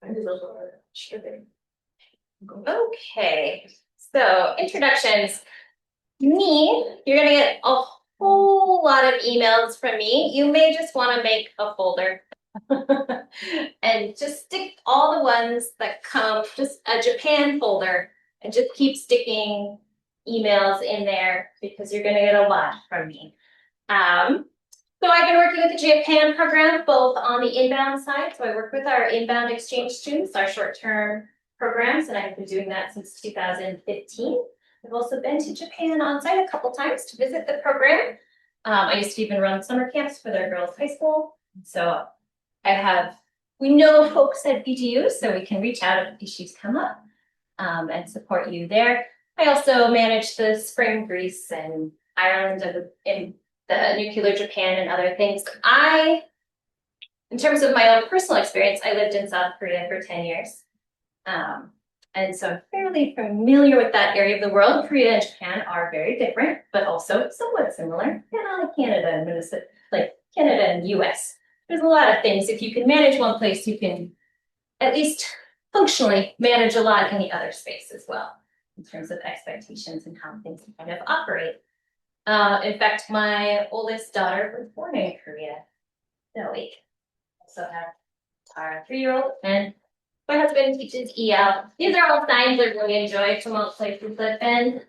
Okay, so introductions. You're gonna get a whole lot of emails from me. You may just want to make a folder and just stick all the ones that come, just a Japan folder, and just keep sticking emails in there because you're gonna get a lot from me. So I've been working with the Japan program both on the inbound side. So I work with our inbound exchange students, our short-term programs, and I've been doing that since 2015. I've also been to Japan on site a couple times to visit the program. I used to even run summer camps for their girls' high school. So we know folks at BGU, so we can reach out if issues come up and support you there. I also manage the spring Greece and Ireland and the nuclear Japan and other things. In terms of my own personal experience, I lived in South Korea for 10 years. And so I'm fairly familiar with that area of the world. Korea and Japan are very different, but also somewhat similar. And Canada and Minnesota, like Canada and US. There's a lot of things. If you can manage one place, you can at least functionally manage a lot in the other space as well, in terms of expectations and how things kind of operate. In fact, my oldest daughter was born in Korea. No, wait. I also have our 3-year-old, and my husband teaches EL. These are all signs I really enjoy from all places I've been.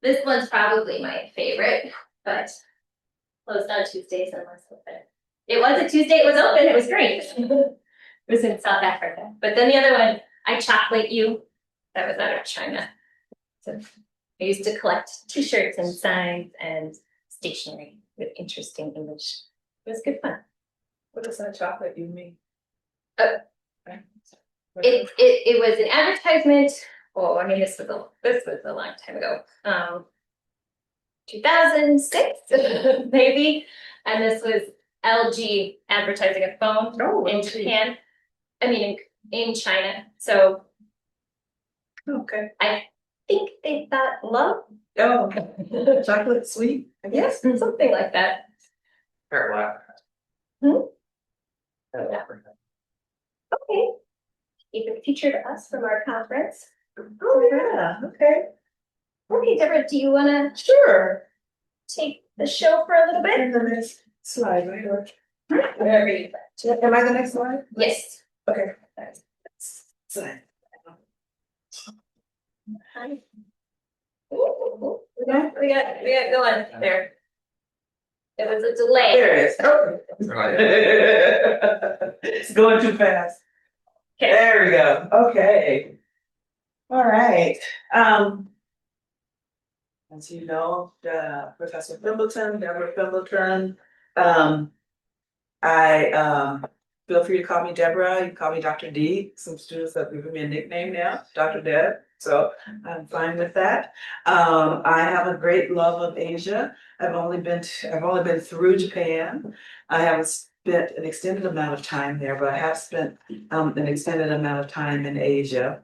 This one's probably my favorite, but closed on Tuesdays unless open. It was a Tuesday, it was open, it was great. It was in South Africa. But then the other one, I Chocolate You, that was out of China. So I used to collect t-shirts and signs and stationery with interesting English. It was good fun. What does that chocolate you mean? It was an advertisement. Oh, I mean, this was a long time ago. 2006, maybe. And this was LG advertising a phone in Japan. I mean, in China. So okay. I think they thought love. Oh, chocolate sweet, I guess. Yes, something like that. Yeah. Okay. Even featured us from our conference. Oh yeah, okay. Okay, Deborah, do you want to Sure. take the show for a little bit? And the next slide, right? Am I the next slide? Yes. Okay. Slide. We got going there. There was a delay. There it is. Okay. It's going too fast. Okay. There we go. Okay. All right. As you know, Professor Fimbleton, Deborah Fimbleton. I feel free to call me Deborah. You can call me Dr. D. Some students have given me a nickname now, Dr. Deb. So I'm fine with that. I have a great love of Asia. I've only been through Japan. I haven't spent an extended amount of time there, but I have spent an extended amount of time in Asia.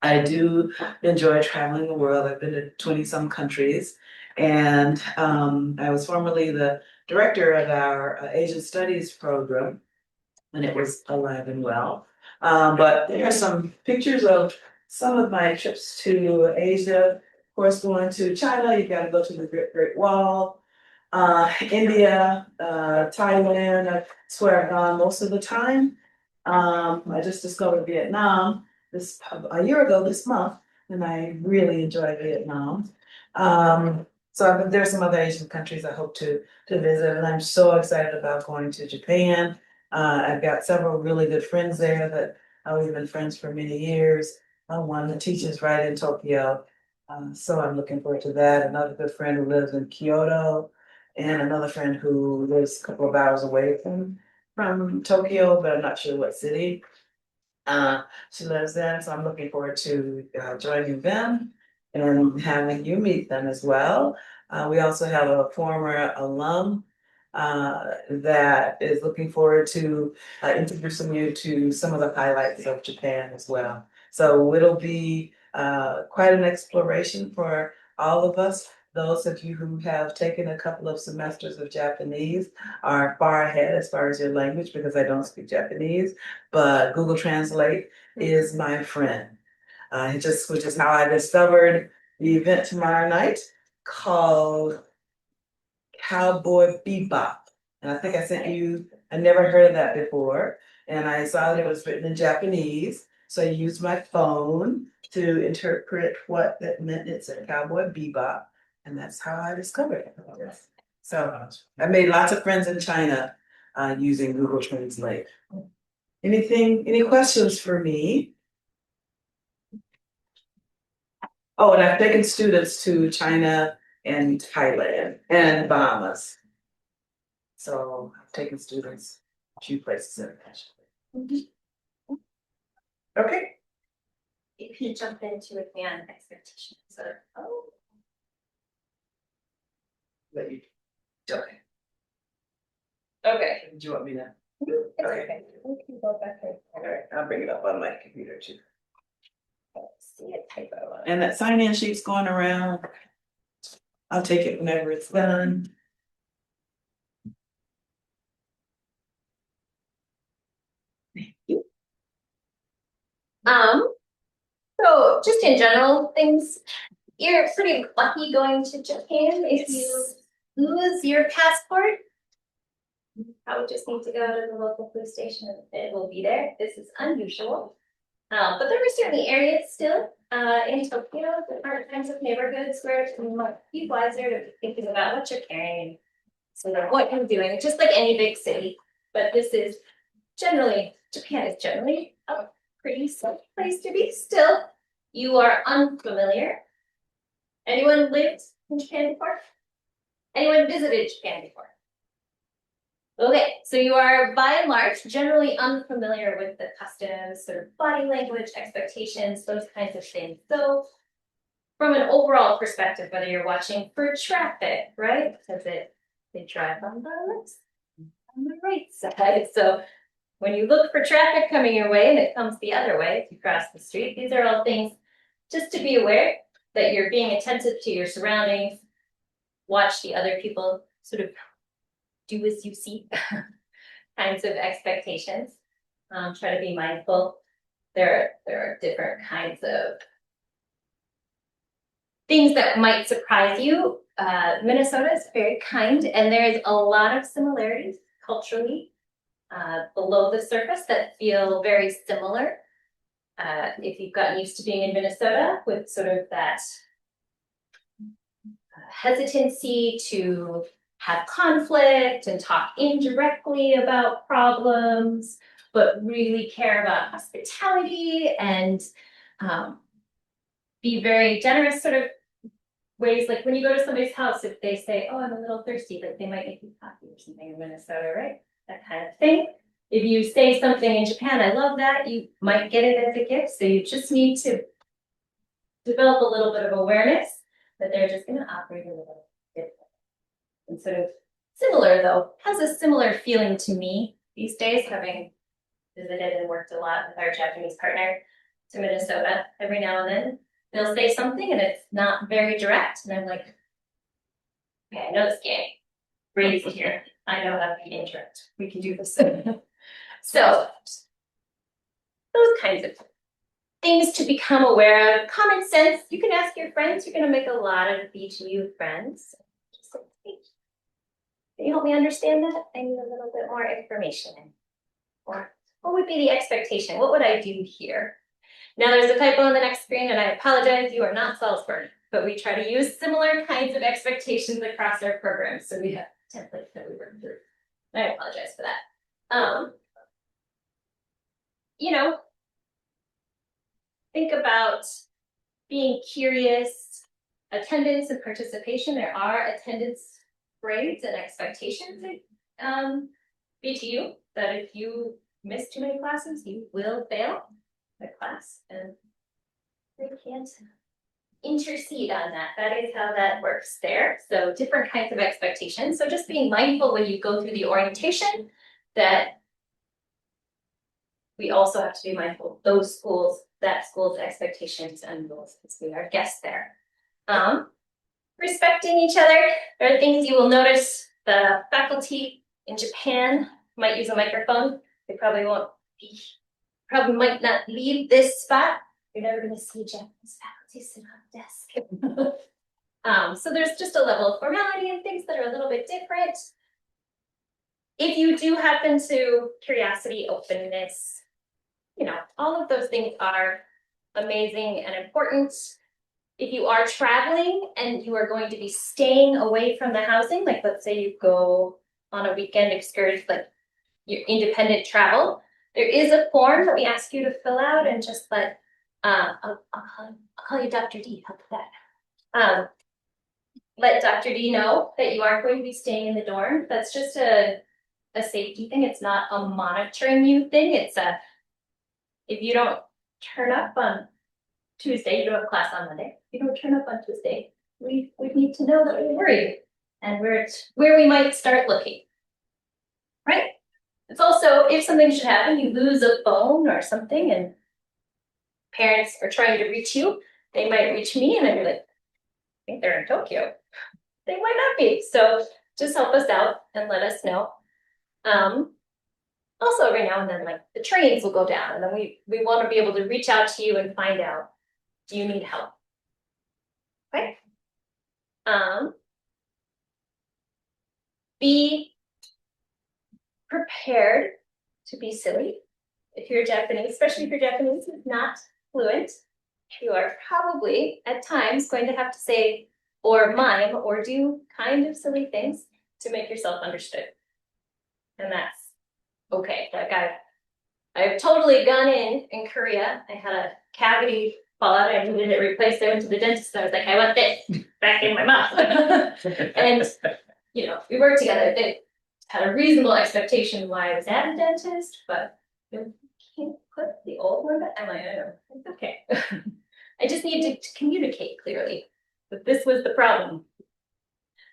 I do enjoy traveling the world. I've been to 20-some countries, and I was formerly the director of our Asian Studies program when it was alive and well. But there are some pictures of some of my trips to Asia. Of course, going to China, you got to go to the Great Wall. India, Thailand, that's where I've gone most of the time. I just discovered Vietnam a year ago this month, and I really enjoy Vietnam. So there's some other Asian countries I hope to visit, and I'm so excited about going to Japan. I've got several really good friends there that we've been friends for many years. One that teaches right in Tokyo, so I'm looking forward to that. Another good friend who lives in Kyoto, and another friend who lives a couple of hours away from Tokyo, but I'm not sure what city. She lives there, so I'm looking forward to joining them and having you meet them as well. We also have a former alum that is looking forward to introducing you to some of the highlights of Japan as well. So it'll be quite an exploration for all of us, those of you who have taken a couple of semesters of Japanese are far ahead as far as your language because I don't speak Japanese, but Google Translate is my friend. Which is how I discovered the event tomorrow night called Cowboy Bebop. And I think I sent you, I never heard of that before. And I saw that it was written in Japanese. So I used my phone to interpret what that meant. It said Cowboy Bebop. And that's how I discovered it. So I made lots of friends in China using Google Translate. Any questions for me? Oh, and I've taken students to China and Thailand and Bahamas. So I've taken students a few places internationally. Okay. You can jump into with me on expectations. So, Let you. Okay. okay. Do you want me to? It's Okay. okay. We can go back there. All right, I'll bring it up on my computer too. See a typo. And that sign-in sheet's going around. I'll take it whenever it's done. So just in general things, you're pretty lucky going to Japan. If you lose your passport, you probably just need to go to the local police station and it will be there. This is unusual. But there are certainly areas still in Tokyo, different kinds of neighborhoods where you might be wiser to be thinking about what you're carrying, so what you're doing, just like any big city. But this is Japan is generally a pretty safe place to be. Still, you are unfamiliar. Anyone lived in Japan before? Anyone visited Japan before? Okay, so you are by and large generally unfamiliar with the customs, sort of body language, expectations, those kinds of things. So from an overall perspective, whether you're watching for traffic, right? Because they drive on the left side, on the right side. So when you look for traffic coming your way and it comes the other way, if you cross the street, these are all things just to be aware that you're being attentive to your surroundings, watch the other people, sort of do as you see kinds of expectations. Try to be mindful. There are different kinds of things that might surprise you. Minnesota is very kind, and there's a lot of similarities culturally below the surface that feel very similar. If you've gotten used to being in Minnesota with sort of that hesitancy to have conflict and talk indirectly about problems, but really care about hospitality and be very generous, sort of ways, like when you go to somebody's house, if they say, oh, I'm a little thirsty, like they might make you coffee or something in Minnesota, right? That kind of thing. If you say something in Japan, I love that, you might get it as a gift. So you just need to develop a little bit of awareness that they're just going to operate a little different. And sort of similar, though, has a similar feeling to me these days, having visited and worked a lot with our Japanese partner to Minnesota. Every now and then they'll say something and it's not very direct, and I'm like, okay, I know this game. Raised here. I know how to be indirect. We can do this. So those kinds of things to become aware of. Common sense. You can ask your friends. You're going to make a lot of BTU friends. Just like, hey, can you help me understand that? I need a little bit more information. Or what would be the expectation? What would I do here? Now there's a typo on the next screen, and I apologize, you are not Salzburg, but we try to use similar kinds of expectations across our programs. So we have templates that we work through. I apologize for that. You know, think about being curious, attendance and participation. There are attendance grades and expectations at BTU that if you miss too many classes, you will fail the class, and they can't intercede on that. That is how that works there. So different kinds of expectations. So just being mindful when you go through the orientation that we also have to be mindful of those schools, that school's expectations and goals, because we are guests there. respecting each other. There are things you will notice. The faculty in Japan might use a microphone. They probably won't be, probably might not leave this spot. You're never going to see Japanese faculty sit on a desk. So there's just a level of formality and things that are a little bit different. If you do happen to curiosity, openness, all of those things are amazing and important. If you are traveling and you are going to be staying away from the housing, like let's say you go on a weekend excursion, like your independent travel, there is a form that we ask you to fill out and just let, I'll call you Dr. D, how about that? Let Dr. D know that you aren't going to be staying in the dorm. That's just a safety thing. It's not a monitoring you thing. It's if you don't turn up on Tuesday, you don't have class on Monday. If you don't turn up on Tuesday, we need to know that we're worried and where we might start looking. Right? It's also, if something should happen, you lose a phone or something and parents are trying to reach you, they might reach me and I'd be like, I think they're in Tokyo. They might not be. So just help us out and let us know. Also every now and then, like the trains will go down and then we want to be able to reach out to you and find out, do you need help? Okay. Be prepared to be silly. If you're Japanese, especially if you're Japanese is not fluent, you are probably at times going to have to say or mime or do kind of silly things to make yourself understood. And that's okay. Like I've totally gone in Korea. I had a cavity fall out. I needed it replaced. I went to the dentist and I was like, I want this back in my mouth. And we worked together. They had a reasonable expectation why I was at a dentist, but you can't put the old one back. I'm like, I know. It's okay. I just need to communicate clearly that this was the problem.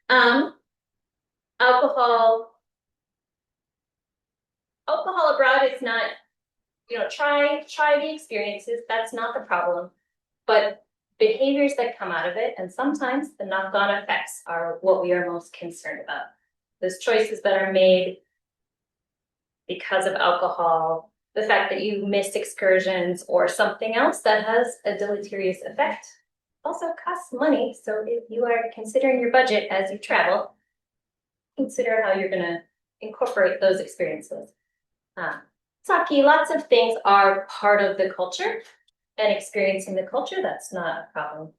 Alcohol abroad is not, try the experiences. That's not the problem. But behaviors that come out of it, and sometimes the knock-on effects are what we are most concerned about. Those choices that are made because of alcohol, the fact that you missed excursions or something else that has a deleterious effect also costs money. So if you are considering your budget as you travel, consider how you're going to incorporate those experiences. Sake, lots of things are part of the culture and experiencing the culture, that's not a problem.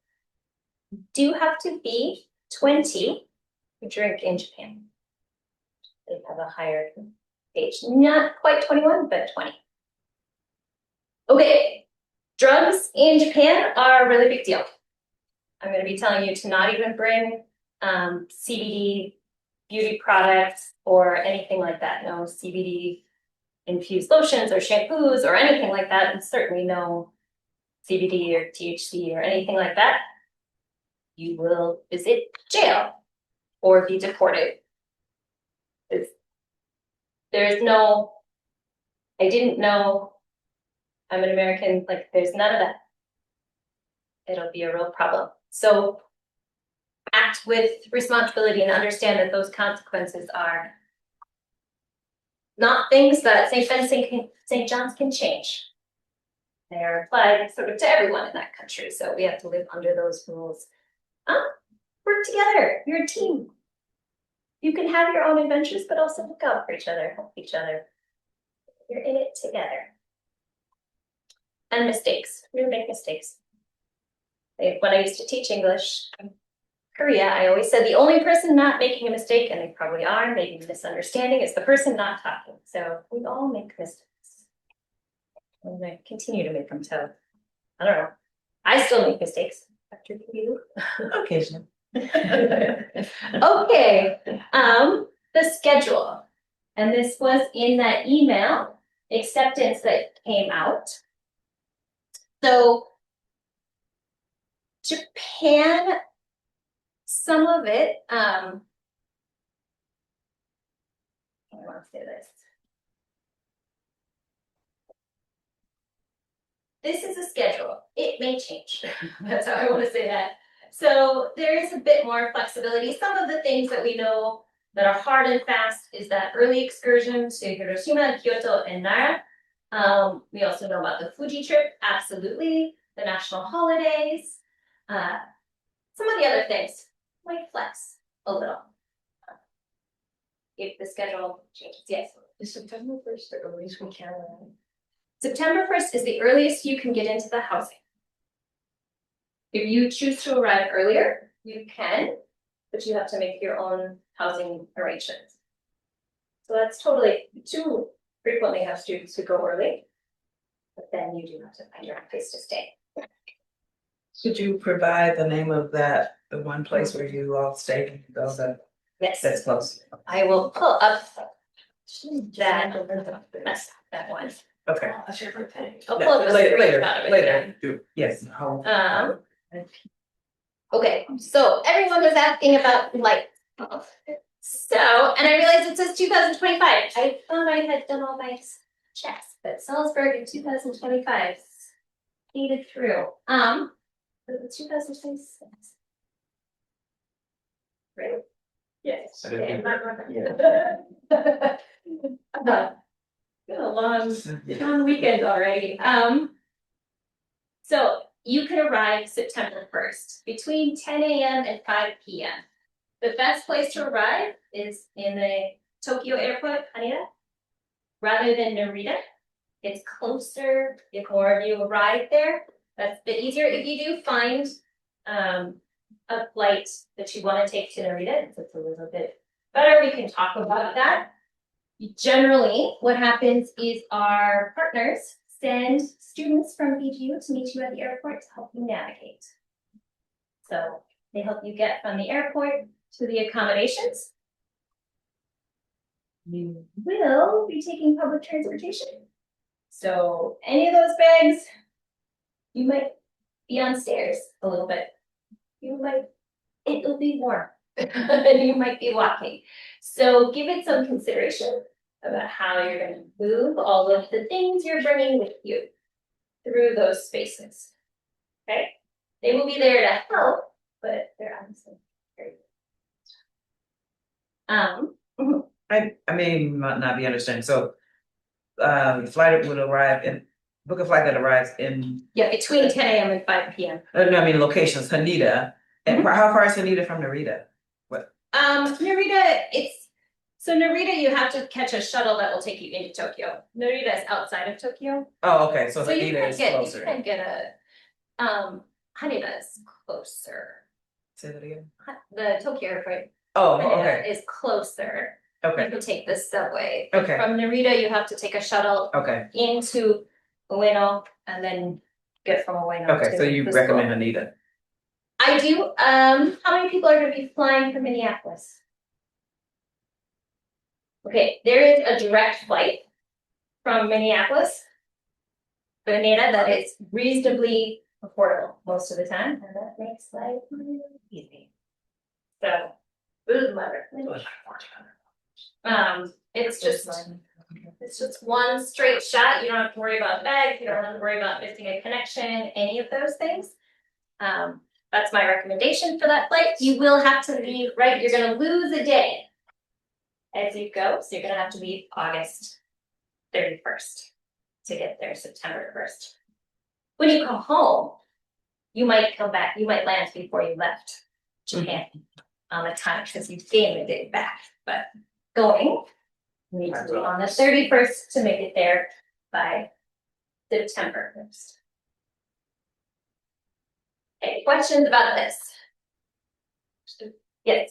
You do have to be 20 to drink in Japan. They have a higher age, not quite 21, but 20. Okay, drugs in Japan are a really big deal. I'm going to be telling you to not even bring CBD beauty products or anything like that. No CBD infused lotions or shampoos or anything like that, and certainly no CBD or THC or anything like that. You will visit jail or be deported. There's no, I didn't know, I'm an American, like there's none of that. It'll be a real problem. So act with responsibility and understand that those consequences are not things that St. John's can change. They are applied sort of to everyone in that country. So we have to live under those rules. Work together, you're a team. You can have your own adventures, but also look out for each other, help each other. You're in it together. And mistakes, we make mistakes. When I used to teach English in Korea, I always said the only person not making a mistake, and they probably are, maybe misunderstanding, is the person not talking. So we all make mistakes. I'm gonna continue to make them too. I don't know. I still make mistakes after you. Occasionally. Okay, the schedule. And this was in that email acceptance that came out. So Japan, some of it, I want to say this. This is a schedule. It may change. That's how I want to say that. So there is a bit more flexibility. Some of the things that we know that are hard and fast is that early excursion to Hiroshima, Kyoto, and Nara. We also know about the Fuji trip, absolutely, the national holidays. Some of the other things might flex a little. If the schedule changes, yes. Is September 1st the earliest we can? September 1st is the earliest you can get into the housing. If you choose to arrive earlier, you can, but you have to make your own housing arrangements. So that's totally, too frequently have students who go early, but then you do have to find your own place to stay. Could you provide the name of that, the one place where you all stayed, though, Yes, that's close? I will pull up that one. Okay. That's your birthday. I'll pull up a screenshot of it again. Yes. Okay, so everyone was asking about light. So, and I realized it says 2025. I thought I had done all my checks, but Salzburg in 2025 skated through. 2026. Right? Yes. Okay. Been a long weekend already. So you can arrive September 1st between 10 a.m. and 5 p.m. The best place to arrive is in the Tokyo airport, Haneda, rather than Narita. It's closer if more of you arrive there. That's a bit easier. If you do find a flight that you want to take to Narita, it's a little bit better. We can talk about that. Generally, what happens is our partners send students from BGU to meet you at the airport to help you navigate. So they help you get from the airport to the accommodations. You will be taking public transportation. So any of those bags, you might be on stairs a little bit. It'll be warm and you might be walking. So give it some consideration about how you're going to move all of the things you're bringing with you through those spaces. Okay? They will be there to help, but they're honestly very good. I may not be understanding, so, flight would arrive in, book a flight that arrives in, Yeah, between 10 a.m. and 5 p.m. no, I mean locations, Haneda, and how far is Haneda from Narita? Narita, Narita, you have to catch a shuttle that will take you into Tokyo. Narita is outside of Tokyo. Oh, okay, so So you Haneda can is get, you closer. can get Haneda is closer. Say that again? The Tokyo airport, Oh, Haneda okay, is closer. You okay, can take the subway. okay, From Narita, you have to take a shuttle okay, into Ueno and then get from Ueno okay, to so you the recommend school. Haneda? I do. How many people are going to be flying from Minneapolis? Okay, there is a direct flight from Minneapolis to Haneda that is reasonably affordable most of the time, and that makes life really easy. So, this is my recommendation. It's just one straight shot. You don't have to worry about bags. You don't have to worry about missing a connection. Any of those things. That's my recommendation for that flight. You will have to leave. Right, you're going to lose a day as you go, so you're going to have to leave August 31st to get there September 1st. When you come home, you might come back. You might land before you left Japan on the time because you gained a day back. But going, you need to leave on the 31st to make it there by September 1st. Okay, questions about this? Yes.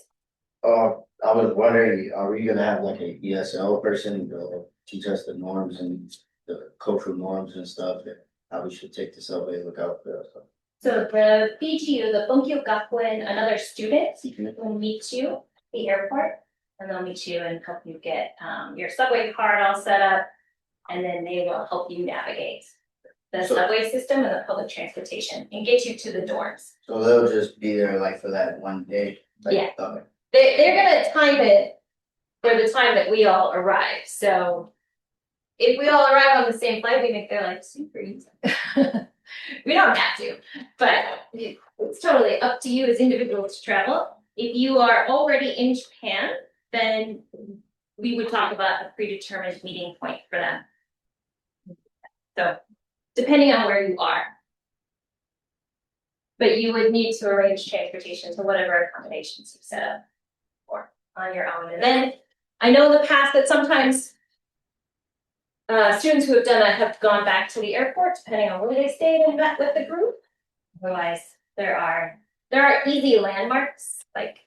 I was wondering, are we gonna have like a ESL person to teach us the norms and the cultural norms and stuff, and how we should take the subway, look out for stuff? So the BGU, the Bunkyo Gakuen, another student will meet you at the airport, and they'll meet you and help you get your subway card all set up, and then they will help you navigate the subway system and the public transportation and get you to the dorms. So they'll just be there like for that one day? Like, Yeah. okay. They're gonna time it for the time that we all arrive. So if we all arrive on the same flight, we make their life super easy. We don't have to, but it's totally up to you as individuals to travel. If you are already in Japan, then we would talk about a predetermined meeting point for them. So, depending on where you are. But you would need to arrange transportation to whatever accommodations you set up for on your own. And then I know in the past that sometimes students who have done that have gone back to the airport, depending on where they stayed and met with the group. Otherwise, there are easy landmarks, like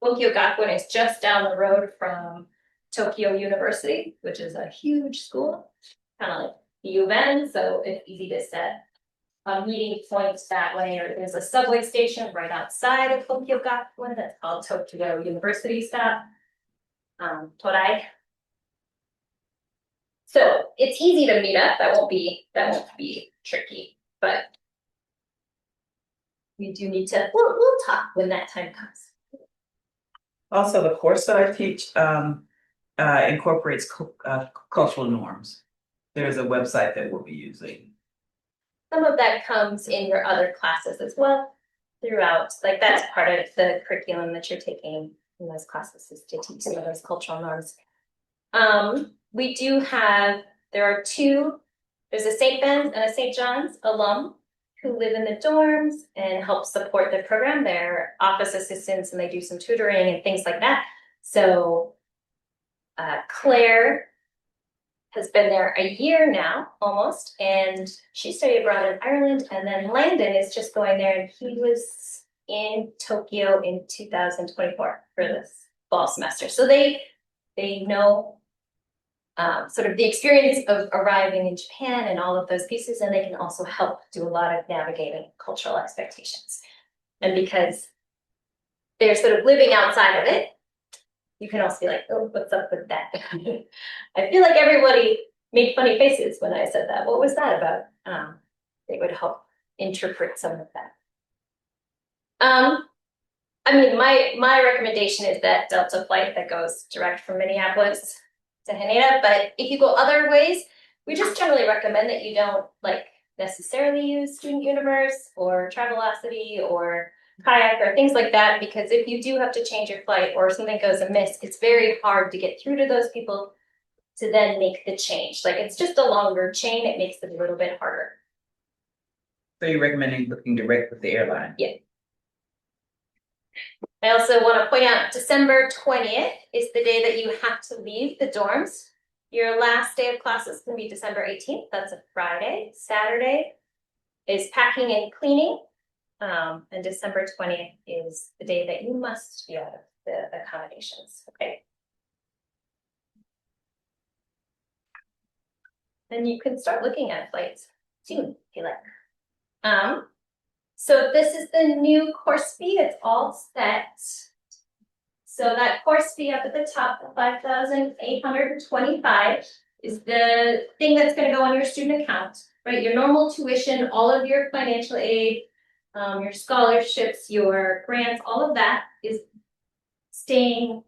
Tokyo Gakuen is just down the road from Tokyo University, which is a huge school, kind of like the U of N, so it's easy to set meeting points that way. Or there's a subway station right outside of Tokyo Gakuen that's called Tokyo University Stop, Torai. So it's easy to meet up. That won't be tricky, but we do need to. We'll talk when that time comes. Also, the course that I teach incorporates cultural norms. There's a website that we'll be using. Some of that comes in your other classes as well throughout. Like that's part of the curriculum that you're taking in those classes is to teach some of those cultural norms. We do have, there's a St. Ben's and a St. John's alum who live in the dorms and help support the program. They're office assistants and they do some tutoring and things like that. So Claire has been there a year now, almost, and she studied abroad in Ireland, and then Landon is just going there, and he was in Tokyo in 2024 for this fall semester. So they know sort of the experience of arriving in Japan and all of those pieces, and they can also help do a lot of navigating cultural expectations. And because they're sort of living outside of it, you can also be like, oh, what's up with that? I feel like everybody made funny faces when I said that. What was that about? They would help interpret some of that. I mean, my recommendation is that Delta flight that goes direct from Minneapolis to Haneda. But if you go other ways, we just generally recommend that you don't like necessarily use Student Universe or Travelocity or Kayak or things like that, because if you do have to change your flight or something goes amiss, it's very hard to get through to those people to then make the change. Like it's just a longer chain, it makes it a little bit harder. So you're recommending booking direct with the airline? Yeah. I also want to point out December 20th is the day that you have to leave the dorms. Your last day of classes can be December 18th. That's a Friday. Saturday is packing and cleaning. And December 20th is the day that you must be out of the accommodations. Okay. Then you can start looking at flights soon, if you like. So this is the new course fee. It's all set. So that course fee up at the top, the $5,825, is the thing that's going to go on your student account, right? Your normal tuition, all of your financial aid, your scholarships, your grants, all of that is staying,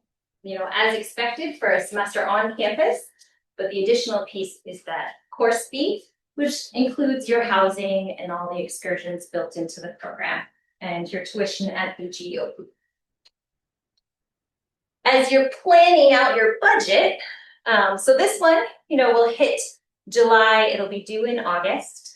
as expected for a semester on campus. But the additional piece is that course fee, which includes your housing and all the excursions built into the program and your tuition at the GU. As you're planning out your budget, so this one, will hit July, it'll be due in August.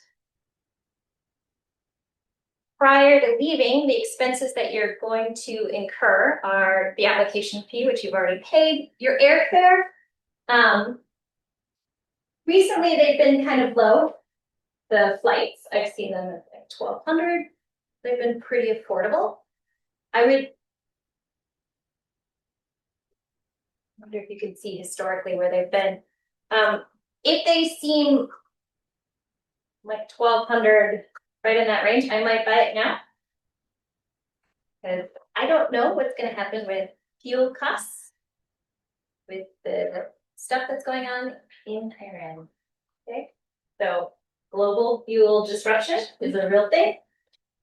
Prior to leaving, the expenses that you're going to incur are the application fee, which you've already paid, your airfare. Recently, they've been kind of low. The flights, I've seen them at like 1,200. They've been pretty affordable. I wonder if you can see historically where they've been. If they seem like 1,200, right in that range, I might buy it now. Because I don't know what's going to happen with fuel costs, with the stuff that's going on in Iran. Okay, so global fuel disruption is a real thing.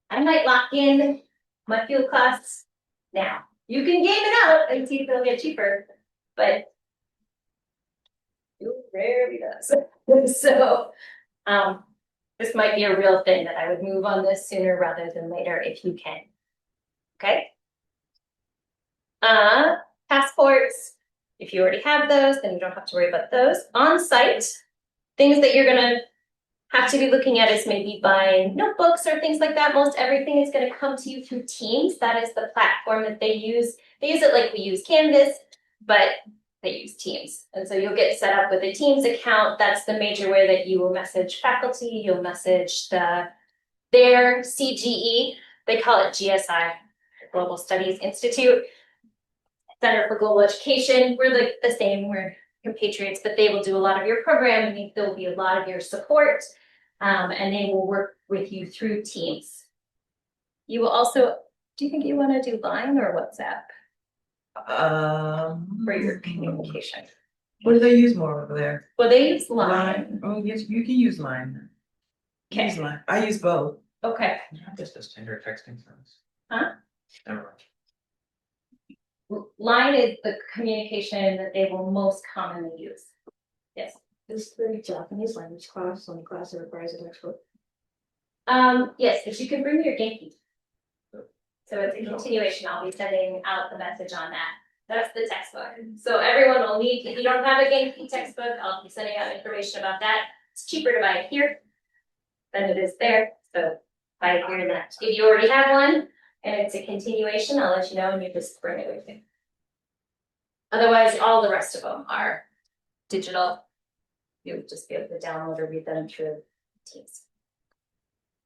I might lock in my fuel costs now. You can game it out and see if it'll get cheaper, but fuel rarely does. So This might be a real thing that I would move on this sooner rather than later if you can. Okay? Passports, if you already have those, then you don't have to worry about those. On-site, things that you're gonna have to be looking at is maybe buying notebooks or things like that. Most everything is gonna come to you through Teams. That is the platform that they use. They use it like we use Canvas, but they use Teams. And so you'll get set up with a Teams account. That's the major way that you will message faculty. You'll message their CGE. They call it GSI, Global Studies Institute, Center for Global Education. We're like the same, we're compatriots, but they will do a lot of your programming. There will be a lot of your support, and they will work with you through Teams. You will also, do you think you want to do Line or WhatsApp for your communication? What do they use more over there? Well, they use Line. Oh, yes, you can use Line. Okay. Use Line. I use both. Okay. Just a standard texting service. Huh? Never mind. Line is the communication that they will most commonly use. Yes. Is the Japanese language class on the class that requires a textbook? Yes, if you could bring your Genki. So it's a continuation. I'll be sending out the message on that. That's the textbook. So everyone will need, if you don't have a Genki textbook, I'll be sending out information about that. It's cheaper to buy it here than it is there. So buy it here and that. If you already have one and it's a continuation, I'll let you know and you just bring it with you. Otherwise, all the rest of them are digital. You would just be able to download or read them through Teams.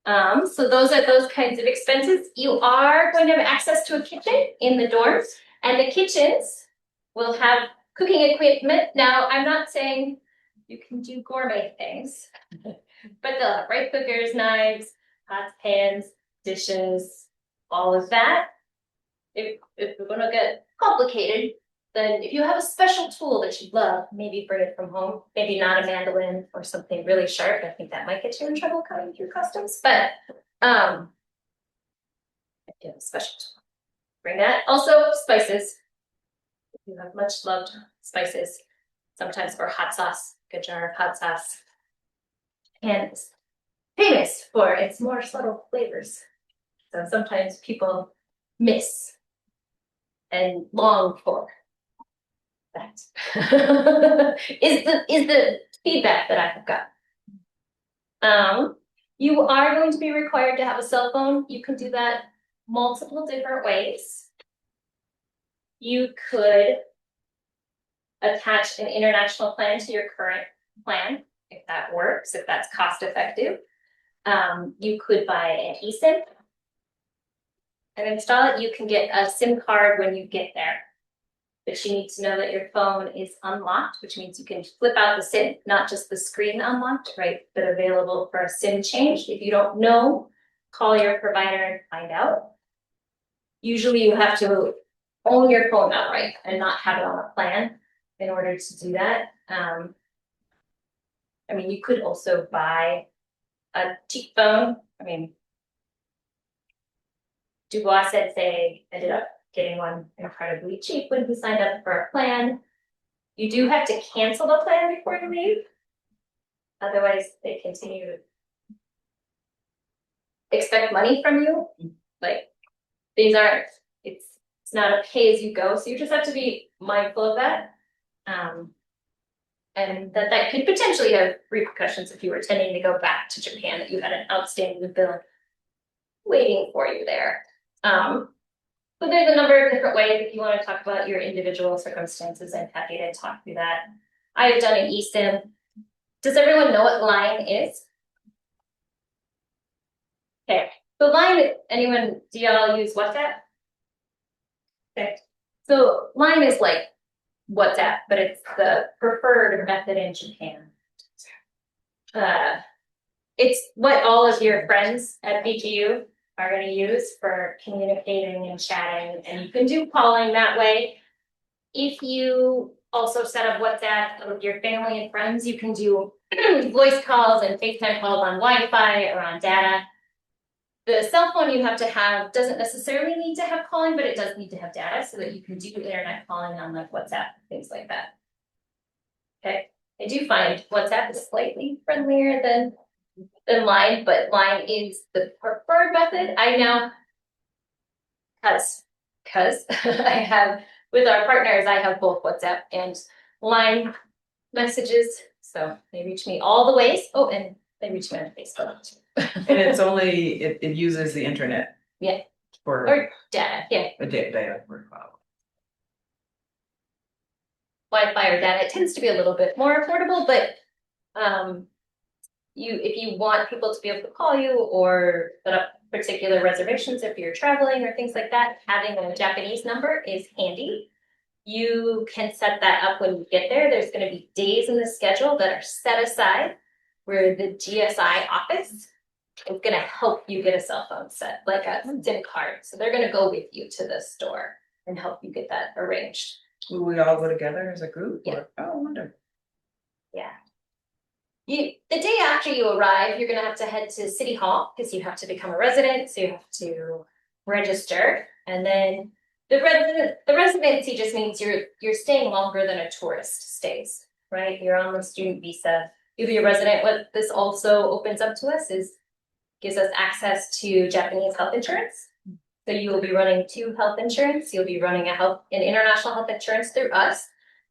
So those are those kinds of expenses. You are going to have access to a kitchen in the dorms, and the kitchens will have cooking equipment. Now, I'm not saying you can do gourmet things, but they'll have rice cookers, knives, pots, pans, dishes, all of that. If we're gonna get complicated, then if you have a special tool that you love, maybe bring it from home. Maybe not a mandolin or something really sharp. I think that might get you in trouble coming through customs. But if you have a special tool, bring that. Also, spices. If you have much loved spices, sometimes for hot sauce, good jar of hot sauce. And it's famous for its more subtle flavors. So sometimes people miss and long for that is the feedback that I have got. You are going to be required to have a cell phone. You can do that multiple different ways. You could attach an international plan to your current plan, if that works, if that's cost effective. You could buy an eSIM and install it. You can get a SIM card when you get there. But you need to know that your phone is unlocked, which means you can flip out the SIM, not just the screen unlocked, right? But available for a SIM change. If you don't know, call your provider and find out. Usually you have to own your phone outright and not have it on a plan in order to do that. I mean, you could also buy a cheap phone. I mean, Dubois said they ended up getting one incredibly cheap when he signed up for a plan. You do have to cancel the plan before you leave. Otherwise, they continue to expect money from you. Like, these aren't, it's not a pay as you go. So you just have to be mindful of that. And that could potentially have repercussions if you were intending to go back to Japan, that you had an outstanding bill waiting for you there. But there's a number of different ways. If you want to talk about your individual circumstances, I'm happy to talk through that. I have done an eSIM. Does everyone know what Line is? Okay, so Line, anyone, do y'all use WhatsApp? Okay, so Line is like WhatsApp, but it's the preferred method in Japan. It's what all of your friends at BGU are going to use for communicating and chatting, and you can do calling that way. If you also set up WhatsApp with your family and friends, you can do voice calls and FaceTime calls on Wi-Fi or on data. The cell phone you have to have doesn't necessarily need to have calling, but it does need to have data so that you can do internet calling on like WhatsApp, things like that. Okay, I do find WhatsApp is slightly friendlier than than line, but line is the preferred method. I now, cause I have, with our partners, I have both WhatsApp and line messages. So they reach me all the ways. Oh, and they reach me on Facebook too. And it's only, it uses the internet. Yeah. For Or data, yeah. a data for cloud. Wi-Fi or data. It tends to be a little bit more affordable, but if you want people to be able to call you or set up particular reservations if you're traveling or things like that, having a Japanese number is handy. You can set that up when you get there. There's going to be days in the schedule that are set aside where the GSI office is going to help you get a cell phone set, like a SIM card. So they're going to go with you to the store and help you get that arranged. Will we all go together as a group? Yeah. Oh, wonderful. Yeah. The day after you arrive, you're going to have to head to City Hall because you have to become a resident. So you have to register, and then the residency just means you're staying longer than a tourist stays, right? You're on the student visa. You'll be a resident. What this also opens up to us is gives us access to Japanese health insurance. So you will be running 2 health insurance. You'll be running an international health insurance through us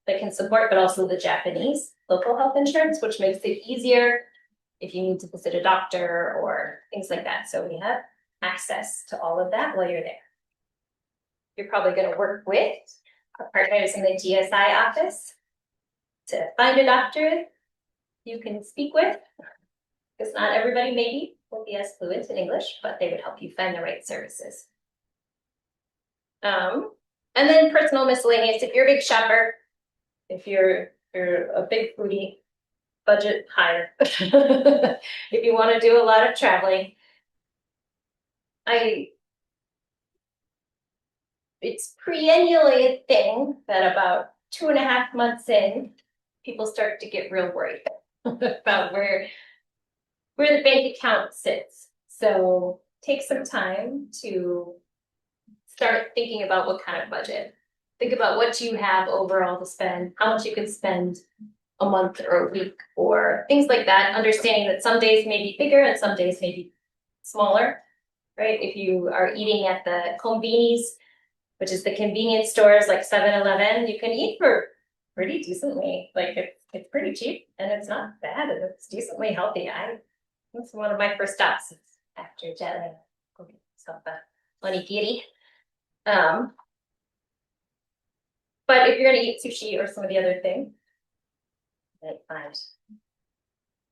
that can support, but also the Japanese local health insurance, which makes it easier if you need to visit a doctor or things like that. So we have access to all of that while you're there. You're probably going to work with our partners in the GSI office to find a doctor you can speak with, because not everybody maybe will be as fluent in English, but they would help you find the right services. And then personal miscellaneous. If you're a big shopper, if you're a big foodie, budget higher. If you want to do a lot of traveling, it's perennially a thing that about 2.5 months in, people start to get real worried about where the bank account sits. So take some time to start thinking about what kind of budget. Think about what you have overall to spend, how much you can spend a month or a week or things like that, understanding that some days may be bigger and some days may be smaller, right? If you are eating at the konbinis, which is the convenience stores like 7-Eleven, you can eat for pretty decently. Like it's pretty cheap and it's not bad and it's decently healthy. That's one of my first stops after jet. Go get myself a onigiri. But if you're gonna eat sushi or some of the other things, then find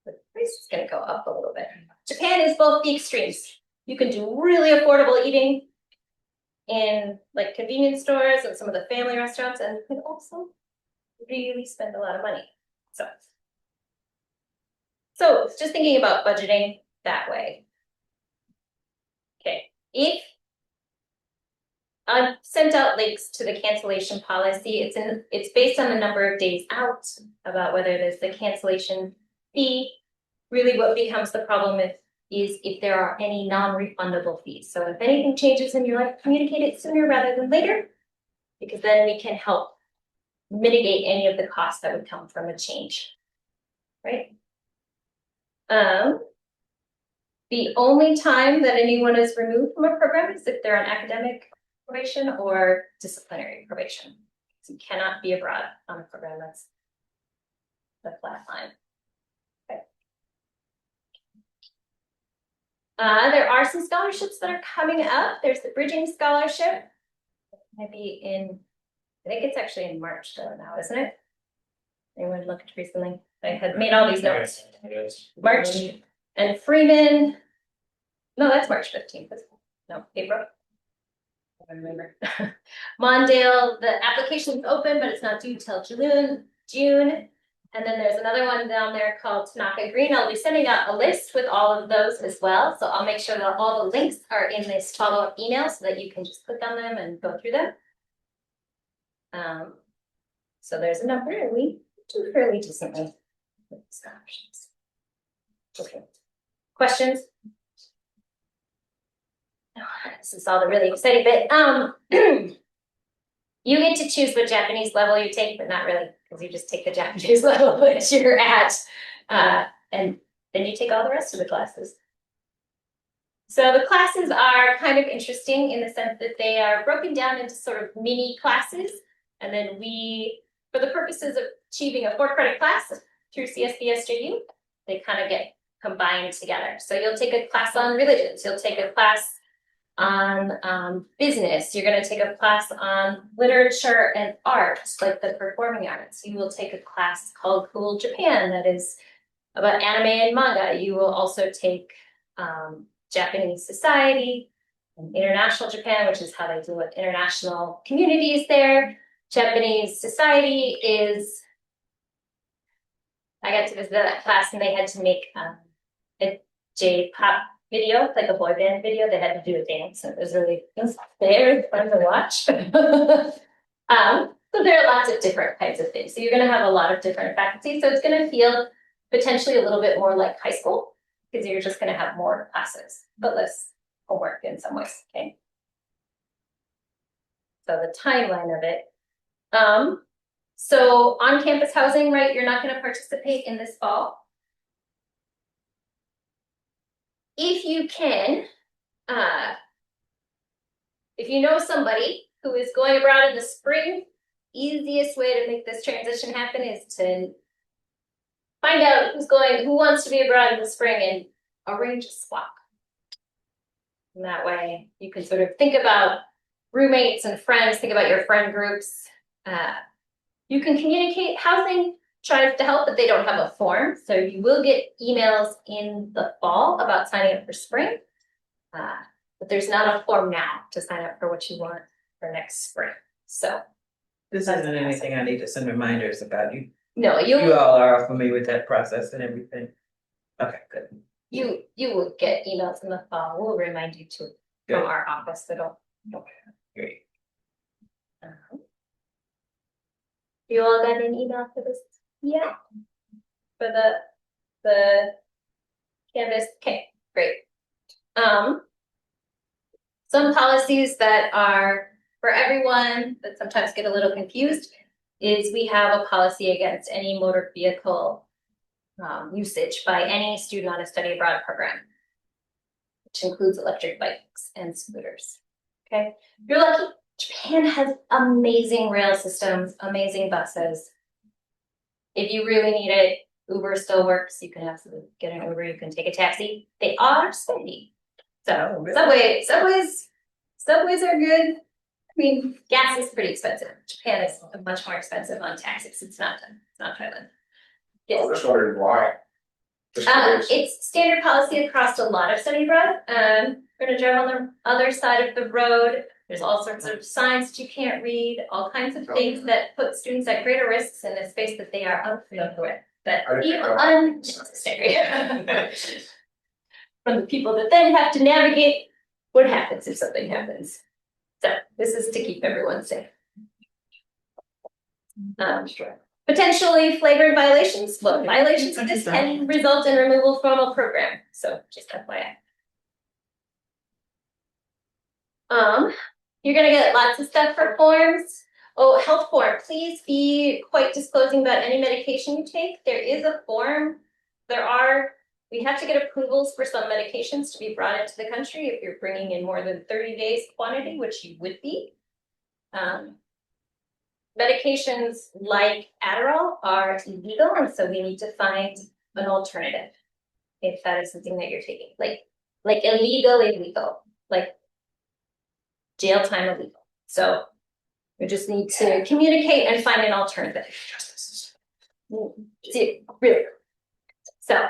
the price is gonna go up a little bit. Japan is both the extremes. You can do really affordable eating in like convenience stores and some of the family restaurants, and you can also really spend a lot of money. So just thinking about budgeting that way. Okay, if I've sent out links to the cancellation policy. It's based on the number of days out, about whether there's the cancellation fee. Really what becomes the problem is if there are any non-refundable fees. So if anything changes in your life, communicate it sooner rather than later, because then we can help mitigate any of the costs that would come from a change, right? The only time that anyone is removed from a program is if they're on academic probation or disciplinary probation. So you cannot be abroad on a program. That's the flat line. Okay. There are some scholarships that are coming up. There's the Bridging Scholarship. Maybe I think it's actually in March though now, isn't it? Anyone looked recently? I had made all these notes. March and Freeman. No, that's March 15th. No, April. I remember. Mondale, the application's open, but it's not due till June. And then there's another one down there called Tanaka Green. I'll be sending out a list with all of those as well. So I'll make sure that all the links are in this follow-up email so that you can just click on them and go through them. So there's a number and we do fairly decently with scholarships. Okay. Questions? This is all the really exciting bit. You get to choose what Japanese level you take, but not really, because you just take the Japanese level that you're at. And then you take all the rest of the classes. So the classes are kind of interesting in the sense that they are broken down into sort of mini classes. And then we, for the purposes of achieving a 4-credit class through CSBSJU, they kind of get combined together. So you'll take a class on religions, you'll take a class on business, you're going to take a class on literature and art, like the performing arts. You will take a class called Cool Japan that is about anime and manga. You will also take Japanese society and international Japan, which is how they deal with international communities there. Japanese society is, I got to visit that class and they had to make a J-pop video, like a boy band video. They had to do a dance, and it was very fun to watch. So there are lots of different kinds of things. So you're going to have a lot of different faculty. So it's going to feel potentially a little bit more like high school because you're just going to have more classes, but less homework in some ways. Okay. So the timeline of it. So on-campus housing, right? You're not going to participate in this fall. If you can, if you know somebody who is going abroad in the spring, easiest way to make this transition happen is to find out who wants to be abroad in the spring and arrange a swap. And that way you can sort of think about roommates and friends, think about your friend groups. You can communicate. Housing tries to help, but they don't have a form. So you will get emails in the fall about signing up for spring. But there's not a form now to sign up for what you want for next spring. So This isn't anything I need to send reminders about. no, You all are familiar with that process and everything. Okay, good. you will get emails in the fall. We'll remind you to Good. from our office. So don't. Great. You all got an email for this? Yeah. For the canvas. Okay, great. Some policies that are for everyone that sometimes get a little confused is we have a policy against any motor vehicle usage by any student on a study abroad program, which includes electric bikes and scooters. Okay, if you're lucky, Japan has amazing rail systems, amazing buses. If you really need it, Uber still works. You can absolutely get an Uber, you can take a taxi. They are spendy. So subways are good. I mean, gas is pretty expensive. Japan is much more expensive on taxis. It's not Thailand. Yes. I just wondered why. Just curious. It's standard policy across a lot of study abroad. We're gonna drive on the other side of the road. There's all sorts of signs that you can't read, all kinds of things that put students at greater risks in a space that they are unfamiliar with, that feel unnecessary. From the people that then have to navigate what happens if something happens. So this is to keep everyone safe. Potentially flagrant violations. Well, violations of this can result in removal from a program. So just FYI. You're gonna get lots of stuff for forms. Oh, health form. Please be quite disclosing about any medication you take. There is a form. We have to get approvals for some medications to be brought into the country if you're bringing in more than 30 days quantity, which you would be. Medications like Adderall are illegal, and so we need to find an alternative if that is something that you're taking. Like illegal, like jail time illegal. So we just need to communicate and find an alternative. Really. So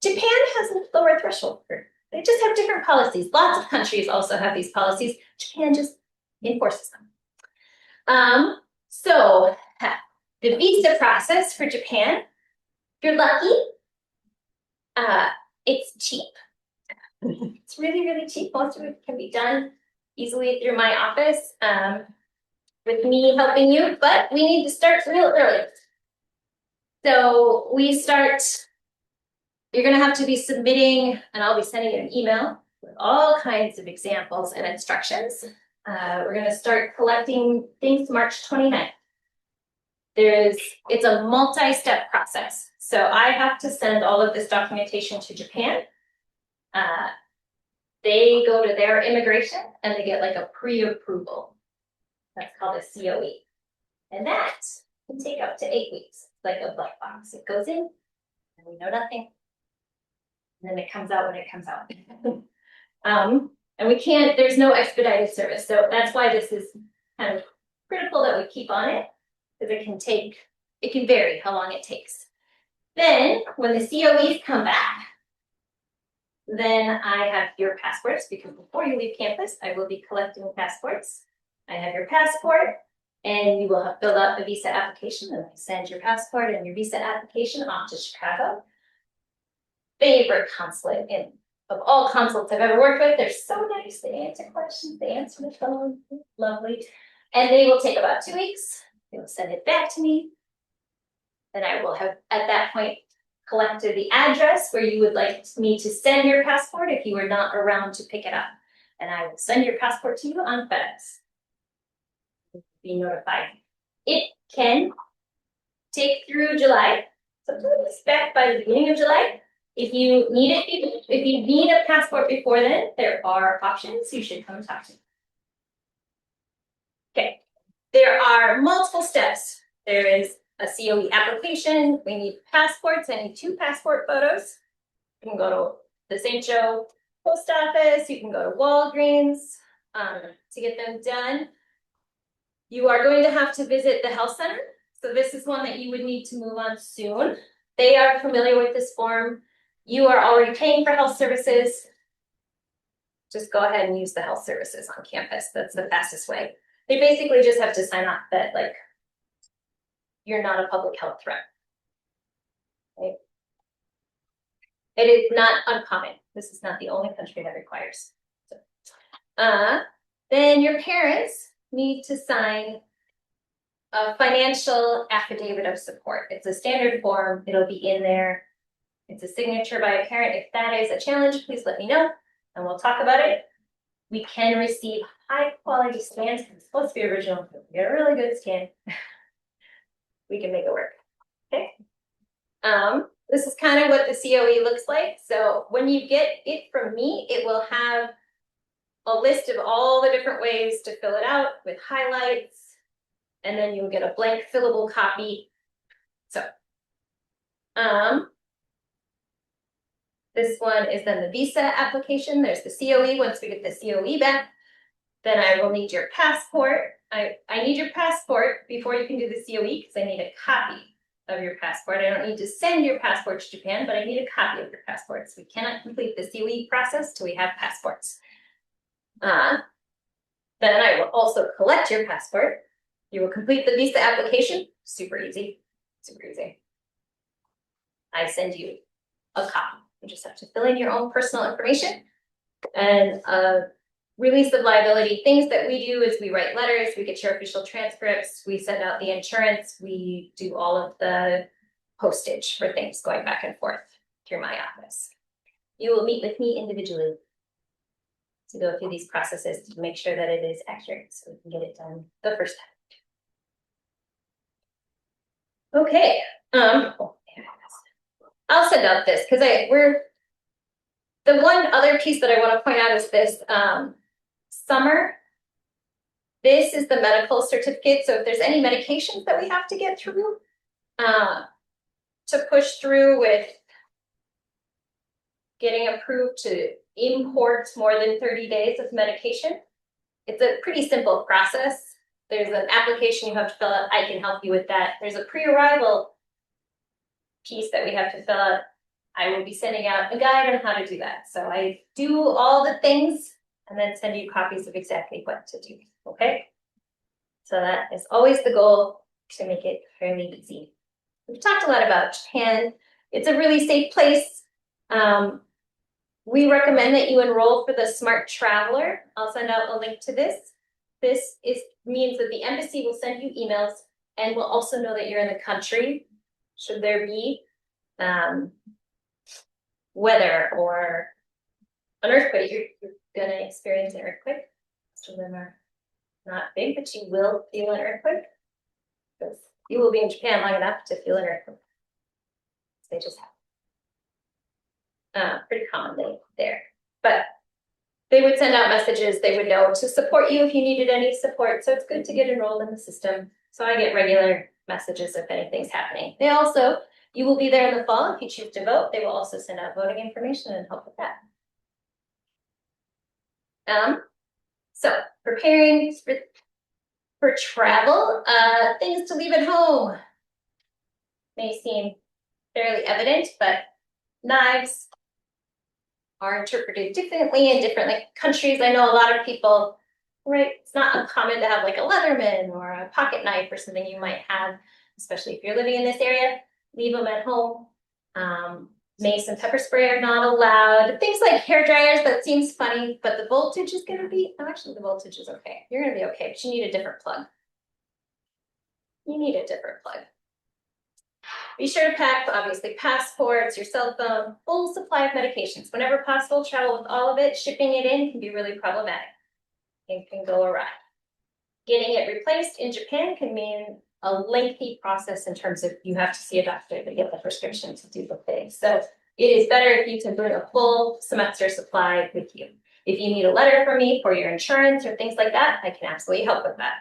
Japan has a lower threshold for, they just have different policies. Lots of countries also have these policies. Japan just enforces them. So the visa process for Japan, if you're lucky, it's cheap. It's really, really cheap. Most of it can be done easily through my office with me helping you, but we need to start real early. So you're gonna have to be submitting, and I'll be sending you an email with all kinds of examples and instructions. We're gonna start collecting things March 29th. it's a multi-step process. So I have to send all of this documentation to Japan. They go to their immigration and they get like a pre-approval. That's called a COE. And that can take up to 8 weeks, like a black box. It goes in and we know nothing. And then it comes out when it comes out. And we can't, there's no expedited service. So that's why this is kind of critical that we keep on it, because it can vary how long it takes. Then when the COEs come back, then I have your passports, because before you leave campus, I will be collecting passports. I have your passport, and you will have filled out the visa application, and I send your passport and your visa application off to Chicago. Favorite consulate of all consulates I've ever worked with. They're so nice. They answer questions. They answer the phone. Lovely. And they will take about 2 weeks. They will send it back to me. Then I will have, at that point, collected the address where you would like me to send your passport if you are not around to pick it up. And I will send your passport to you on FedEx. Be notified. It can take through July. So please expect by the beginning of July. If you need it, if you need a passport before then, there are options. You should come talk to me. Okay. There are multiple steps. There is a COE application. We need passports. I need 2 passport photos. You can go to the St. Joe post office. You can go to Walgreens to get them done. You are going to have to visit the health center. So this is one that you would need to move on soon. They are familiar with this form. You are already paying for health services. Just go ahead and use the health services on campus. That's the fastest way. They basically just have to sign off that like you're not a public health threat. Right? It is not uncommon. This is not the only country that requires. So, then your parents need to sign a financial affidavit of support. It's a standard form. It'll be in there. It's a signature by a parent. If that is a challenge, please let me know and we'll talk about it. We can receive high quality scans. It's supposed to be original. If we get a really good scan, we can make it work. Okay. This is kind of what the COE looks like. So when you get it from me, it will have a list of all the different ways to fill it out with highlights, and then you'll get a blank fillable copy. So, this one is then the visa application. There's the COE. Once we get the COE back, then I will need your passport. I need your passport before you can do the COE because I need a copy of your passport. I don't need to send your passport to Japan, but I need a copy of your passports. We cannot complete the COE process till we have passports. Then I will also collect your passport. You will complete the visa application. Super easy, super easy. I send you a copy. You just have to fill in your own personal information and release of liability. Things that we do is we write letters, we get your official transcripts, we send out the insurance, we do all of the postage for things going back and forth through my office. You will meet with me individually to go through these processes to make sure that it is accurate so we can get it done the first time. Okay. I'll send out this because the one other piece that I want to point out is this summer. This is the medical certificate. So if there's any medications that we have to get through to push through with getting approved to import more than 30 days of medication, it's a pretty simple process. There's an application you have to fill out. I can help you with that. There's a pre-arrival piece that we have to fill out. I will be sending out a guide on how to do that. So I do all the things and then send you copies of exactly what to do. Okay. So that is always the goal, to make it fairly easy. We've talked a lot about Japan. It's a really safe place. We recommend that you enroll for the Smart Traveler. I'll send out a link to this. This means that the embassy will send you emails and will also know that you're in the country. Should there be weather or an earthquake, you're going to experience an earthquake. Most of them are not big, but you will feel an earthquake because you will be in Japan long enough to feel an earthquake. They just happen. Pretty commonly there, but they would send out messages, they would know to support you if you needed any support, so it's good to get enrolled in the system. So I get regular messages if anything's happening. They also, you will be there in the fall if you choose to vote, they will also send out voting information and help with that. So preparing for travel, things to leave at home may seem fairly evident, but knives are interpreted differently in different countries. I know a lot of people, right? It's not uncommon to have like a Leatherman or a pocket knife or something you might have, especially if you're living in this area. Leave them at home. Mace and pepper spray are not allowed. Things like hair dryers, that seems funny, but the voltage is going to be, actually the voltage is okay. You're going to be okay, but you need a different plug. You need a different plug. Be sure to pack, obviously, passports, your cell phone, full supply of medications. Whenever possible, travel with all of it. Shipping it in can be really problematic. It can go awry. Getting it replaced in Japan can mean a lengthy process in terms of you have to see a doctor to get the prescription to do the thing. So it is better if you can bring a full semester supply with you. If you need a letter from me for your insurance or things like that, I can absolutely help with that.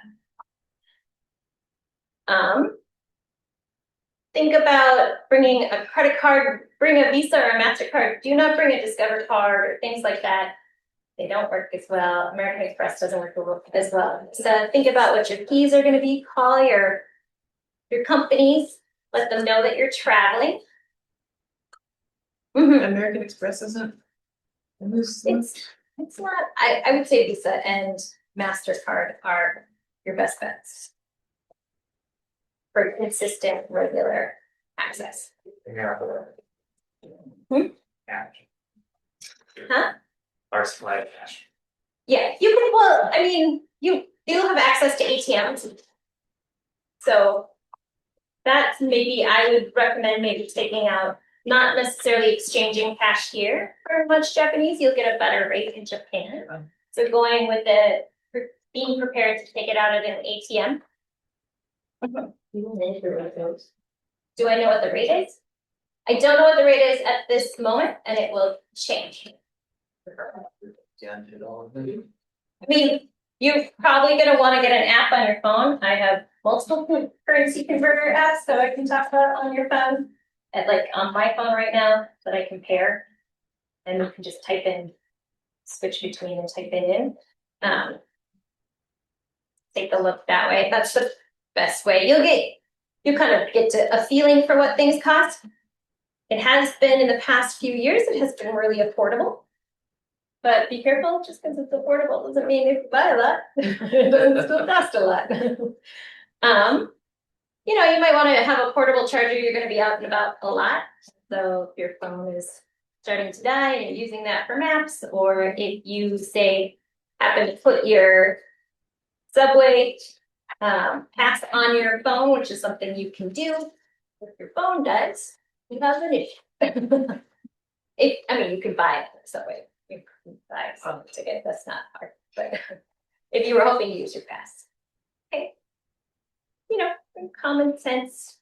Think about bringing a credit card, bring a Visa or a MasterCard. Do not bring a Discover card or things like that. They don't work as well. American Express doesn't work as well. So think about what your fees are going to be. Call your companies. Let them know that you're traveling. American Express isn't. It's not. I would say Visa and MasterCard are your best bets for consistent, regular access. Yeah. Cash. Huh? Our supply of cash. Yeah, you can. Well, I mean, you'll have access to ATMs, so that's maybe I would recommend maybe taking out, not necessarily exchanging cash here for much Japanese. You'll get a better rate in Japan. So going with it, being prepared to take it out at an ATM. Do I know what the rate is? I don't know what the rate is at this moment, and it will change. I mean, you're probably going to want to get an app on your phone. I have multiple currency converter apps that I can talk about on your phone, on my phone right now that I compare, and you can just type in, switch between and type it in. Take a look that way. That's the best way. You kind of get a feeling for what things cost. It has been in the past few years, it has been really affordable. But be careful, just because it's affordable doesn't mean if you buy a lot, it doesn't still cost a lot. You might want to have a portable charger. You're going to be out and about a lot. So if your phone is starting to die and you're using that for maps, or if you say happen to put your subway pass on your phone, which is something you can do. If your phone does, you have an issue. You can buy it at the subway. You can buy a phone ticket. That's not hard. But if you were hoping to use your pass, okay. Common sense,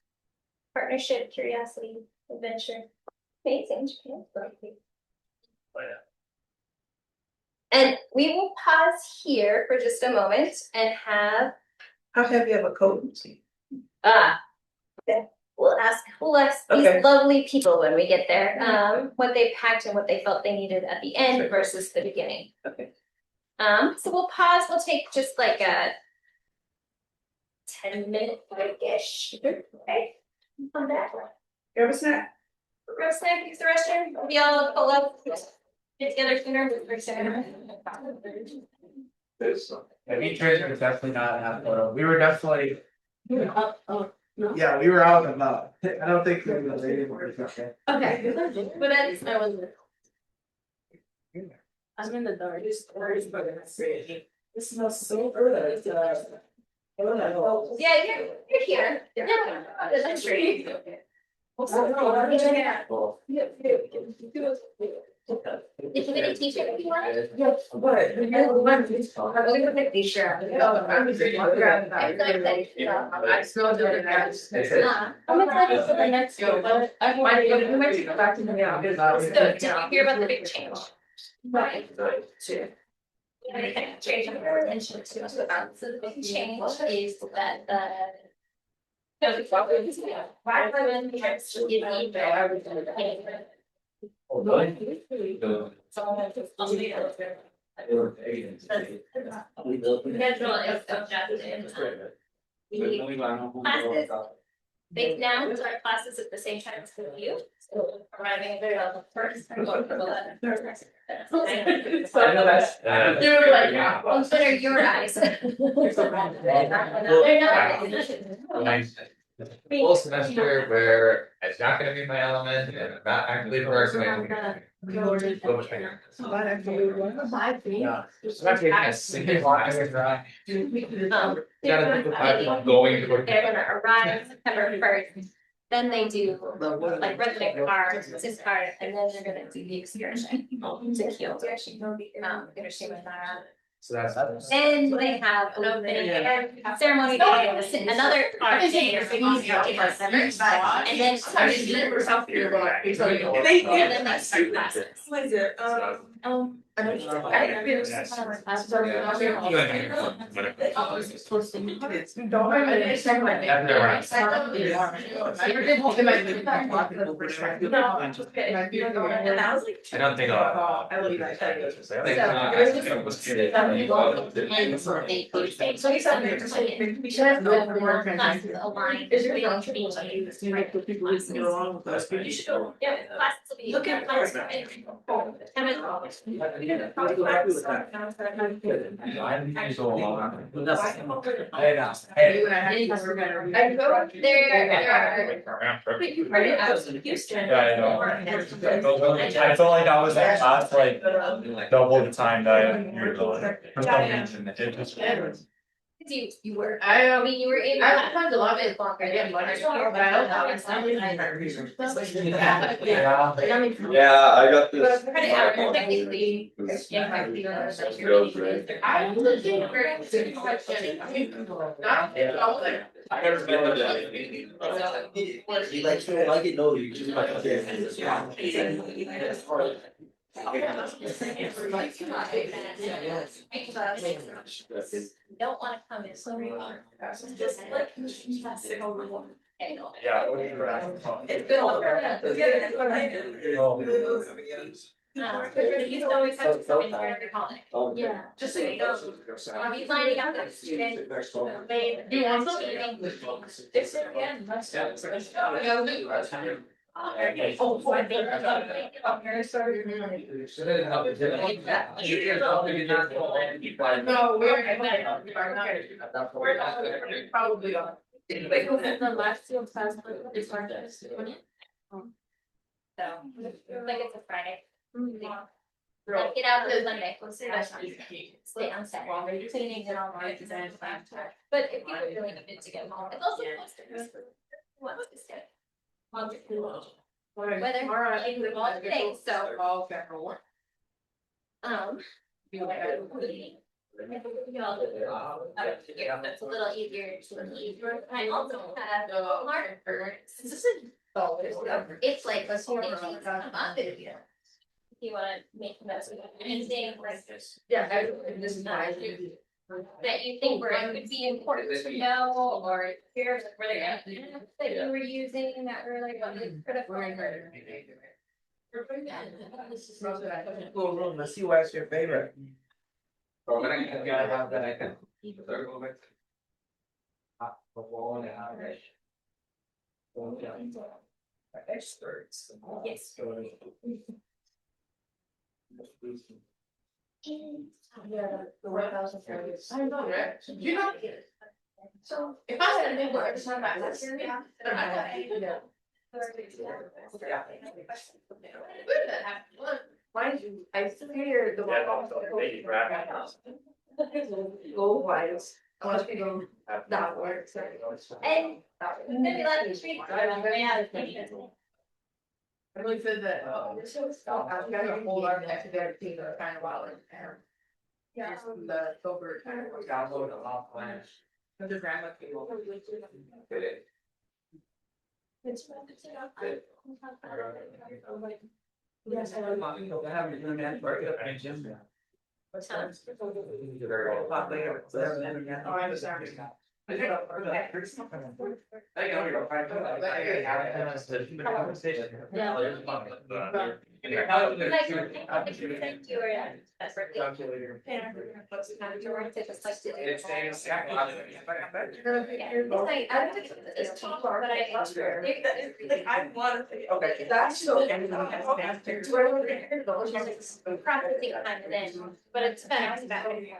partnership, curiosity, adventure, amazing. And we will pause here for just a moment and have. How heavy of a coat? Okay. We'll ask Okay. these lovely people when we get there, what they packed and what they felt they needed at the end versus the beginning. Okay. So we'll pause. We'll take just like a 10-minute break-ish. Okay. Come back. Grab a snack. Grab a snack, use the restroom. Maybe I'll pull up. Get together sooner. Yeah, beach trips are definitely not half photo. We were definitely. No. Yeah, we were out and about. I don't think we were late or something. Okay. But at least I wasn't. I'm in the dark. This smells so good. Yeah, you're here. Yeah, that's great. If committee teacher if you want. Yes, but. I'm gonna take these share. I still do it. I'm excited for the next year, but I might You might take it back to me. So, did you hear about the big change? Right. Change in her attention to us about, so the big change is that the. No, the problem is, why women have to give email. Oh, really? Someone has to leave it. Schedule is adjusted. Classes, they now start classes at the same time as you, so arriving at the first. And going to the 11th. I know that's. They're like, consider your eyes. They're not. Full semester where it's not gonna be my element and I'm not actively progressing. So much bigger. Yeah. It's not taking a single class. They're Gotta think about going to. gonna arrive September 1st, then they do like resident card, SIM card, and then they're gonna do the excursion to Kyoto. Hiroshima, Nara. So that's. And they have an opening ceremony day, another art day, or big whatever, and then start to meet for South Korea. And then they start classes. What is it? I don't think I'll. I love you guys. Aligned. Is there They a change like the people who go along with us? Yeah, classes will be. Look at classes. I didn't use all along. Hey, now, hey. Houston. Yeah, I know. I felt like I was at class like double the time that I usually. For some reason, it just. You were, I mean, you were able. I find a lot of it longer, yeah, but I don't know, it's not really. Yeah. Yeah, I got But this. credit hour, technically. This I mean, I was looking for it to be quite funny. I mean, not, I never been to that. You like, you don't like it, no, you just like, okay. Don't wanna come in, so we are. Just like. Yeah. What do you reckon? It's been a long time. You used to always have to come in here every holiday. yeah. Just so you know, I'll be lining up the student. Do you want some? It's again. No, we're probably on. The last two class is March. So, like it's a Friday. Get out of the Monday. Stay on set. Cleaning and all that. But if you really needed to get home, it's also close to. What's this day? Weather, like the whole thing, so. It's a little easier to eat. I also have markers. It's like a whole if you wanna make notes of anything like Yeah, this is my. that you think were it would be important to know, or here's where they're that you were using that were like critical. Cool room, let's see why it's your favorite. Oh, but I gotta have that, I can. They're going back. The wall and a half. Experts. Yes. Yeah, the 1,000 areas. I know, right? You know. So if I had a neighbor, it's not that, that's. Mind you, I figured the go wise, unless we go that way, so. And maybe let the street. I really said that, this was, I've got a whole lot of academic things that are kind of wild and. Yeah, the over kind of. Download a lot of plans. The grandma people. Did it. Yes, I love. I haven't done that work at my gym now. What's that? A lot later, so I haven't had it yet. Oh, I'm sorry. I think I'll go find out. The conversation. Yeah. Thank you, or separately. Calculator. It's saying it's. Yeah, it's like, I don't think it's too far, but I lost her. I want to, okay, that's so. Processing time then, but it's fast.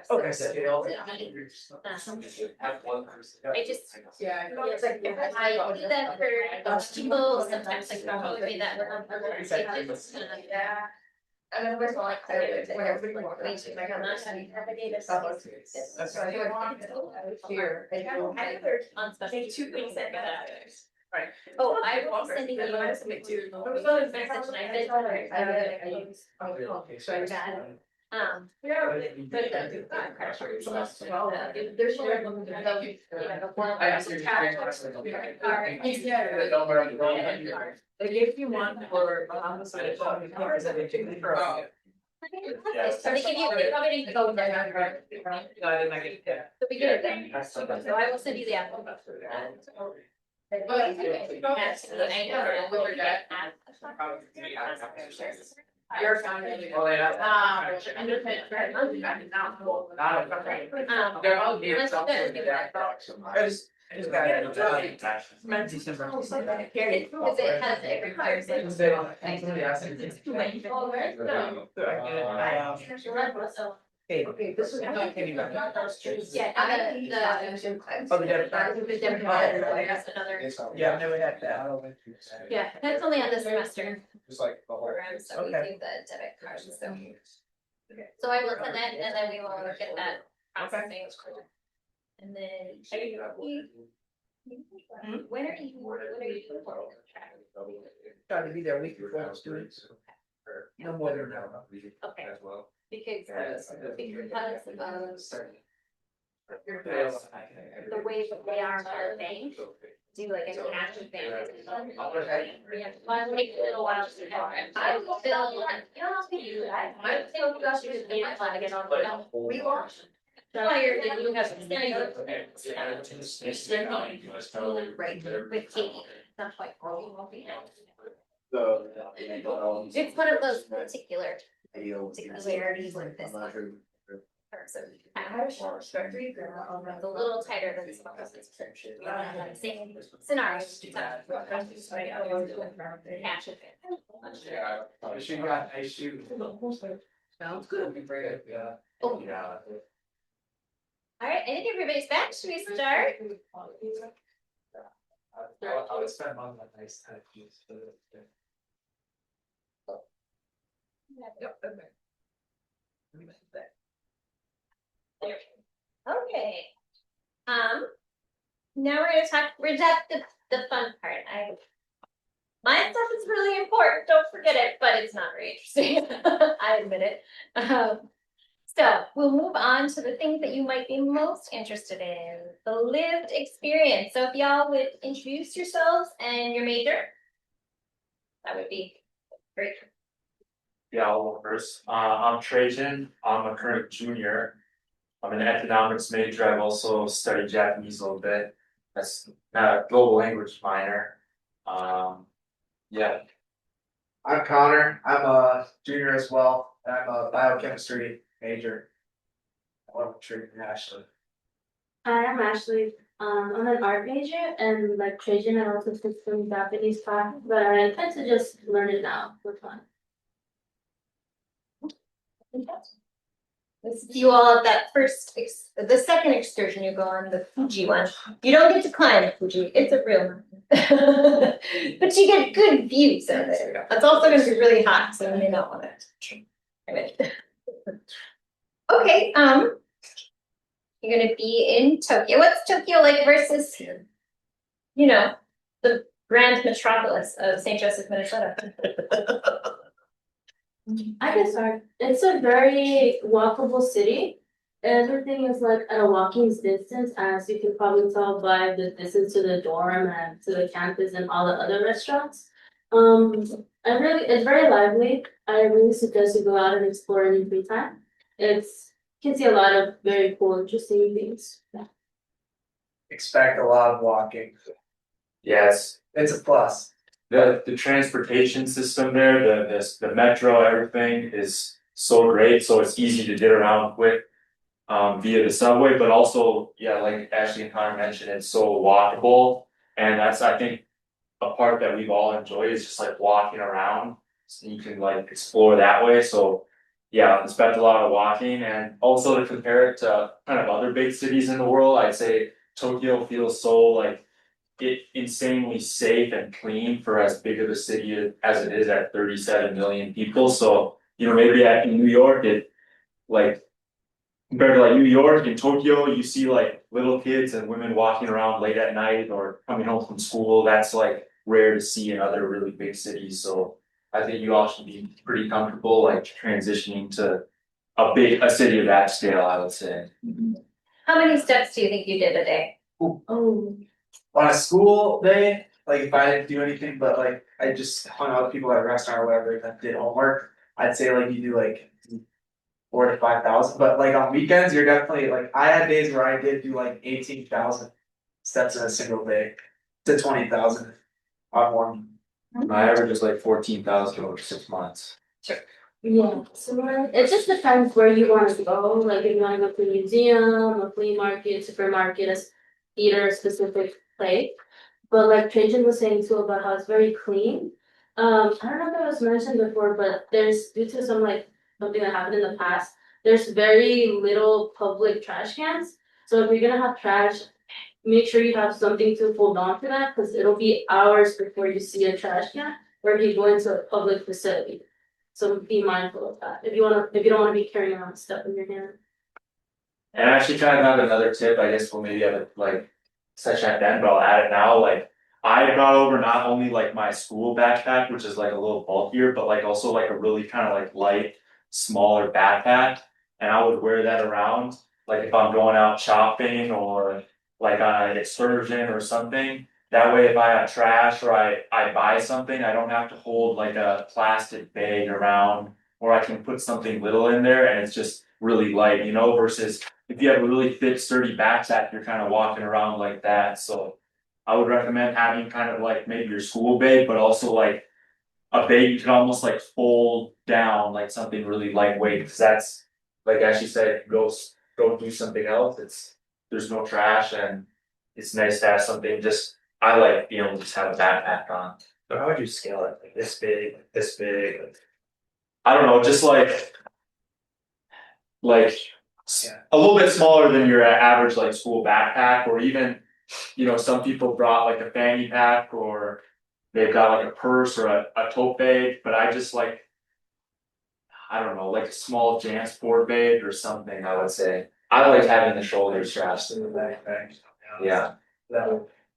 Okay, so it'll. I just, Yeah. it's like, I do that for people, sometimes like, they'll me that we're on. Yeah. And then we're like, whenever you want. Like, I'm not having data. So I want here. On special. 2 weeks ago. Right. Oh, I will be sending you. Okay, so I got it. But There's. I asked you. They gave you one for, so they told me, because I didn't take the girl. So they give you, they probably didn't go there. No, I did not get that. So we get it then. So I will send you the apple. You're fine. Oh, yeah. They're all here. I just got it. December. Because it has, it requires it. Okay, this is. Yeah, Oh, the the debit card. the debit card, that's another, Yeah, I've never had that. yeah, that's only on the semester Just like the whole. program, so we do Okay. the debit cards, so. So I will send that, and then we will get that processing. And then. When are you? Try to be there a week before the students. No more than that. Okay. As well. Because of the way that they are our bank, do like a cash advance. We have one week, a little while to have. I will fill, you know, you guys, I feel gosh, you just need to get on the. We are. Higher than you have. Right, with Katie, that's why. It's one of those particular particularities like this. Terms of it's a little tighter than some of us. Same scenario. Cash advance. Yeah, she got a shoe. Sounds good. Yeah. Oh. Yeah. All right, I think everybody's back. Should we start? I would spend money on nice type shoes. Yep, okay. Okay. Now we're gonna the fun part. My stuff is really important, don't forget it, but it's not very interesting. I admit it. So we'll move on to the things that you might be most interested in, the lived experience. So if y'all would introduce yourselves and your major, that would be great. Yeah, I'll go first. I'm Trajan. I'm a current junior. I'm an economics major. I've also studied Japanese a little bit. That's a global language minor. Yeah. I'm Connor. I'm a junior as well. And I'm a biochemistry major. I love treating Ashley. Hi, I'm Ashley. I'm an art major and like Trajan, I also took some Japanese class, but I tend to just learn it now for fun. You all at that the second excursion you go on, the Fuji one. You don't get to climb Fuji, it's a real mountain. But you get good views of it. It's also gonna be really hot, so you may not want it. Okay, you're gonna be in Tokyo. What's Tokyo like versus, you know, the grand metropolis of St. Joseph, Minnesota. I can start. It's a very walkable city. Everything is like at a walking distance, as you can probably tell by the distance to the dorm and to the campus and all the other restaurants. It's very lively. I really suggest you go out and explore in your free time. You can see a lot of very cool, interesting things. Expect a lot of walking. Yes, It's a plus. the transportation system there, the metro, everything is so great, so it's easy to get around quick. Via the subway, but also, yeah, like Ashley and Connor mentioned, it's so walkable. And that's, I think, a part that we've all enjoyed is just like walking around. So you can like explore that way, so. Yeah, expect a lot of walking, and also to compare it to kind of other big cities in the world, I'd say Tokyo feels so like. Insanely safe and clean for as big of a city as it is at 37 million people, so. Maybe in New York, it like. Compared to like New York and Tokyo, you see like little kids and women walking around late at night or coming home from school. That's like rare to see in other really big cities. So I think you all should be pretty comfortable like transitioning to a city of that scale, I would say. How many steps do you think you did a day? Oh, On a school day, like if I didn't do anything, but like I just hung out with people at a restaurant or whatever that did homework, I'd say like you do like 4,000 to 5,000, but like on weekends, you're definitely like, I had days where I did do like 18,000 steps in a single day to 20,000 on one. My average is like 14,000 over 6 months. yeah, so it just depends where you want to go, like if you want to go to a museum, a flea market, supermarket, either a specific place. But like Trajan was saying too about how it's very clean. I don't know if it was mentioned before, but there's due to something that happened in the past, there's very little public trash cans. So if you're gonna have trash, make sure you have something to hold on to that, because it'll be hours before you see a trash can or if you go into a public facility. So be mindful of that if you don't wanna be carrying around stuff in your hand. And I actually kind of have another tip, I guess we'll maybe have it like session at the end, but I'll add it now, like. I brought over not only like my school backpack, which is like a little bulkier, but like also like a really kind of like light, smaller backpack. And I would wear that around, like if I'm going out shopping or like on an excursion or something. That way, if I have trash or I buy something, I don't have to hold like a plastic bag around. Or I can put something little in there and it's just really light, versus if you have a really thick sturdy backpack, you're kind of walking around like that, so. I would recommend having kind of like maybe your school bag, but also like a bag you can almost like fold down, like something really lightweight, because that's like Ashley said, go do something else. There's no trash and it's nice to have something. I like being able to just have a backpack on. So how would you scale it? Like this big, like this big? I don't know, just like Yeah. a little bit smaller than your average like school backpack, or even. Some people brought like a fanny pack or they've got like a purse or a tote bag, but I just like, I don't know, like a small Jansport bag or something, I would say. I like having the shoulder straps in the backpack. Yeah.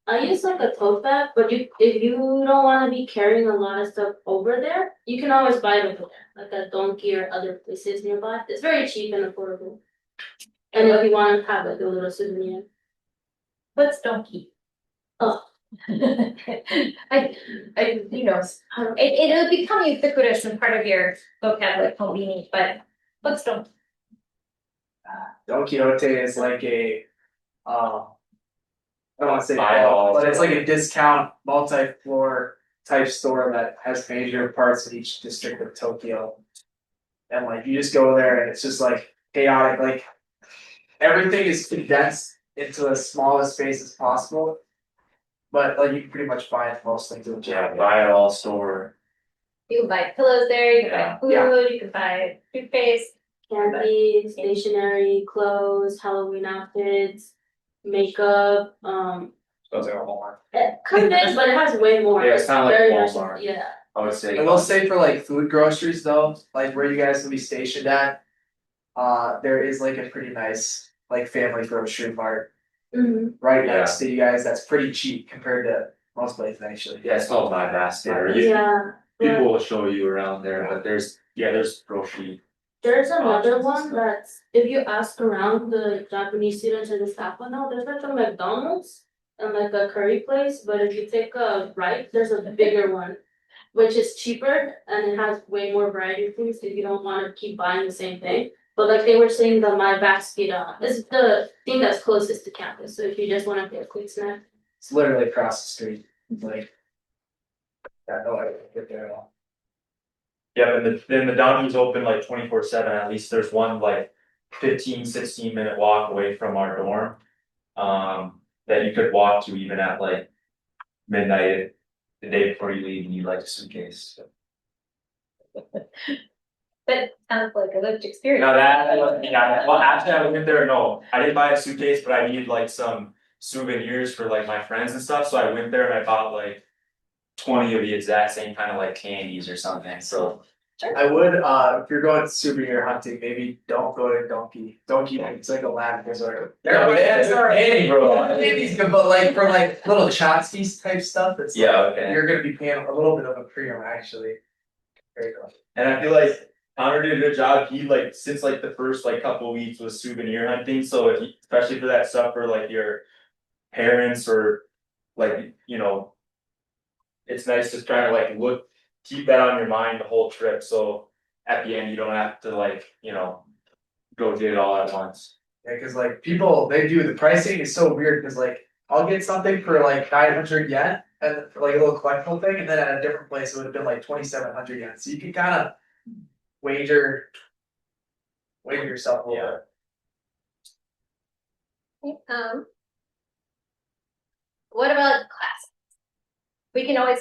I use like a tote bag, but if you don't want to be carrying a lot of stuff over there, you can always buy it over there, like at Donkey or other places nearby. It's very cheap and affordable. And if you want to have like a little souvenir. What's donkey? Oh. I, it'll become ubiquitous and part of your vocabulary, convenient, but what's donkey? Don Quixote is like a, I don't wanna say Buy it all. but it's like a discount multi-floor type store that has major parts in each district of Tokyo. And like you just go there and it's just like chaotic, like everything is condensed into the smallest space as possible. But like you can pretty much find most things in Yeah, Japan. buy it all store. You can buy pillows there, you can Yeah. buy food, Yeah. you can buy toothpaste. Candy, stationery, clothes, Halloween outfits, makeup, Sounds like a Walmart. it kind of is, but it has way more. Yeah, it's kinda like very much- Walmart. Yeah. I would say. I will say for like food groceries though, like where you guys will be stationed at, there is like a pretty nice like family grocery mart Mm-hmm. right Yeah. next to you guys that's pretty cheap compared to most places actually. Yeah, it's called My Basket, or Yeah, people but will show you around there, but there's grocery. there's another options and one stuff. that's, if you ask around the Japanese students and the staff will know, there's like a McDonald's and like a curry place, but if you take a right, there's a bigger one, which is cheaper and it has way more variety of things if you don't wanna keep buying the same thing. But like they were saying, the My Basket, is the thing that's closest to campus, so if you just wanna get a quick snack. It's literally across the street, like. Yeah, no, I don't get there at all. Yeah, and the Downey's open like 24/7, at least there's one like 15-16 minute walk away from our dorm. That you could walk to even at like midnight, the day before you leave, and you like a suitcase. That sounds like a lived experience. No, yeah, well, actually, I went there, no, I didn't buy a suitcase, but I needed like some souvenirs for like my friends and stuff, so I went there and I bought like 20 of the exact same kind of like candies or something, so. I would, if you're going souvenir hunting, maybe don't go to Donkey, it's like a land resort. Yeah, but it's Hey, bro. Candy's good, but like for like little tchotchkes type stuff, it's like, Yeah, okay. you're gonna be paying a little bit of a premium actually. Very cool. And I feel like Connor did a good job, he like, since like the first like couple of weeks was souvenir hunting, so if you, especially for that stuff for like your parents or like, you know. It's nice to try to like keep that on your mind the whole trip, so at the end you don't have to like, you know. Go get it all at once. Yeah, cause like people, they do, the pricing is so weird, cause like, I'll get something for like 900 yen. And for like a little collectible thing, and then at a different place, it would have been like 2,700 yen, so you can kind of. Wager yourself a little bit. What about classes? We can always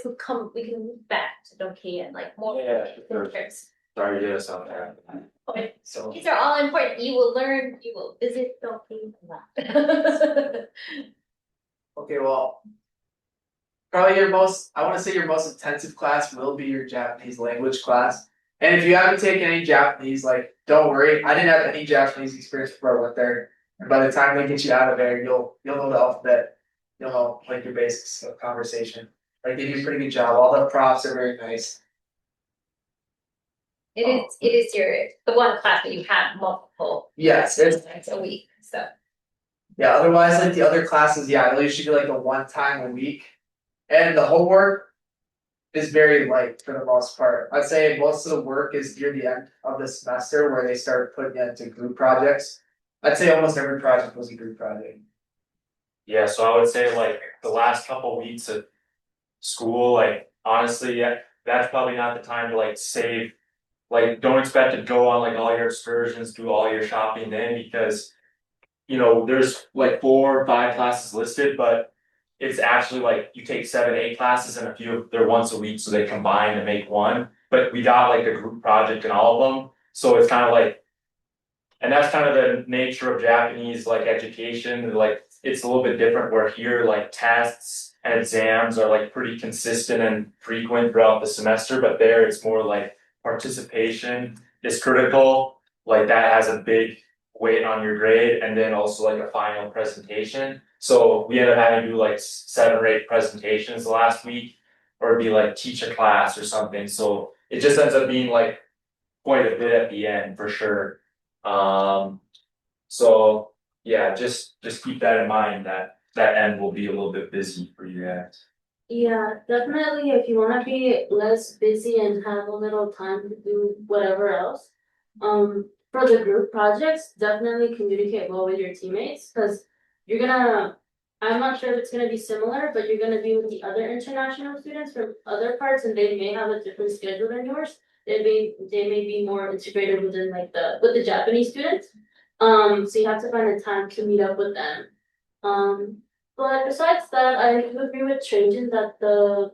we can move back to Doki and like more sure. trips. Sorry to get us out there. Okay, So, these are all important. You will learn, you will visit Doki a lot. okay, well. Probably I wanna say your most intensive class will be your Japanese language class. And if you haven't taken any Japanese, like, don't worry, I didn't have any Japanese experience before I went there. And by the time they get you out of there, you'll know the alphabet, you'll know like your basics of conversation. Like they do a pretty good job, all the profs are very nice. It is the one class that you have multiple Yes, it's, times a week, so. yeah, otherwise like the other classes, yeah, they'll usually be like a one time a week. And the homework is very light for the most part. I'd say most of the work is near the end of the semester where they start putting it into group projects. I'd say almost every project was a group project. Yeah, so I would say like the last couple weeks of school, like honestly, yeah, that's probably not the time to like save. Like, don't expect to go on like all your excursions, do all your shopping then, because. You know, there's like 4 or 5 classes listed, but. It's actually like you take 7, 8 classes and a few, they're once a week, so they combine to make one, but we got like a group project in all of them, so it's kind of like. And that's kind of the nature of Japanese like education, like it's a little bit different where here like tests and exams are like pretty consistent and frequent throughout the semester, but there it's more like participation is critical, like that has a big weight on your grade, and then also like a final presentation. So we ended up having to do like 7 or 8 presentations the last week, or be like teach a class or something, so it just ends up being like quite a bit at the end for sure. So yeah, just keep that in mind that end will be a little bit busy for you guys. Yeah, definitely if you wanna be less busy and have a little time to do whatever else. For the group projects, definitely communicate well with your teammates, cause you're gonna. I'm not sure if it's gonna be similar, but you're gonna be with the other international students from other parts and they may have a different schedule than yours. They may be more integrated within like with the Japanese students. So you have to find a time to meet up with them. But besides that, I do agree with Trajan that the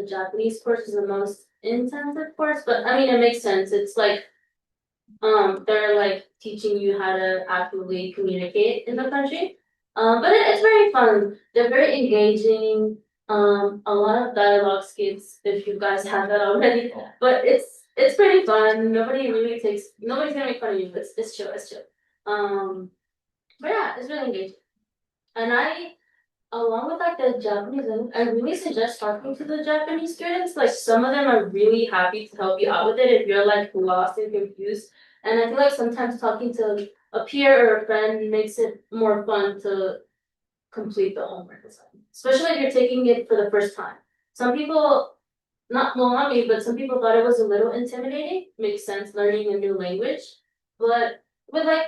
Japanese course is the most intensive course, but I mean, it makes sense. It's like, they're like teaching you how to actively communicate in the country. But it's very fun. They're very engaging. A lot of dialogue skits, if you guys have that already. But it's pretty fun. Nobody's gonna make fun of you. It's chill. But yeah, it's really engaging. And along with like the Japanese, I really suggest talking to the Japanese students. Like some of them are really happy to help you out with it if you're like lost and confused. And I feel like sometimes talking to a peer or a friend makes it more fun to complete the homework assignment, especially if you're taking it for the first time. Some people, not me, but some people thought it was a little intimidating. Makes sense learning a new language, but with like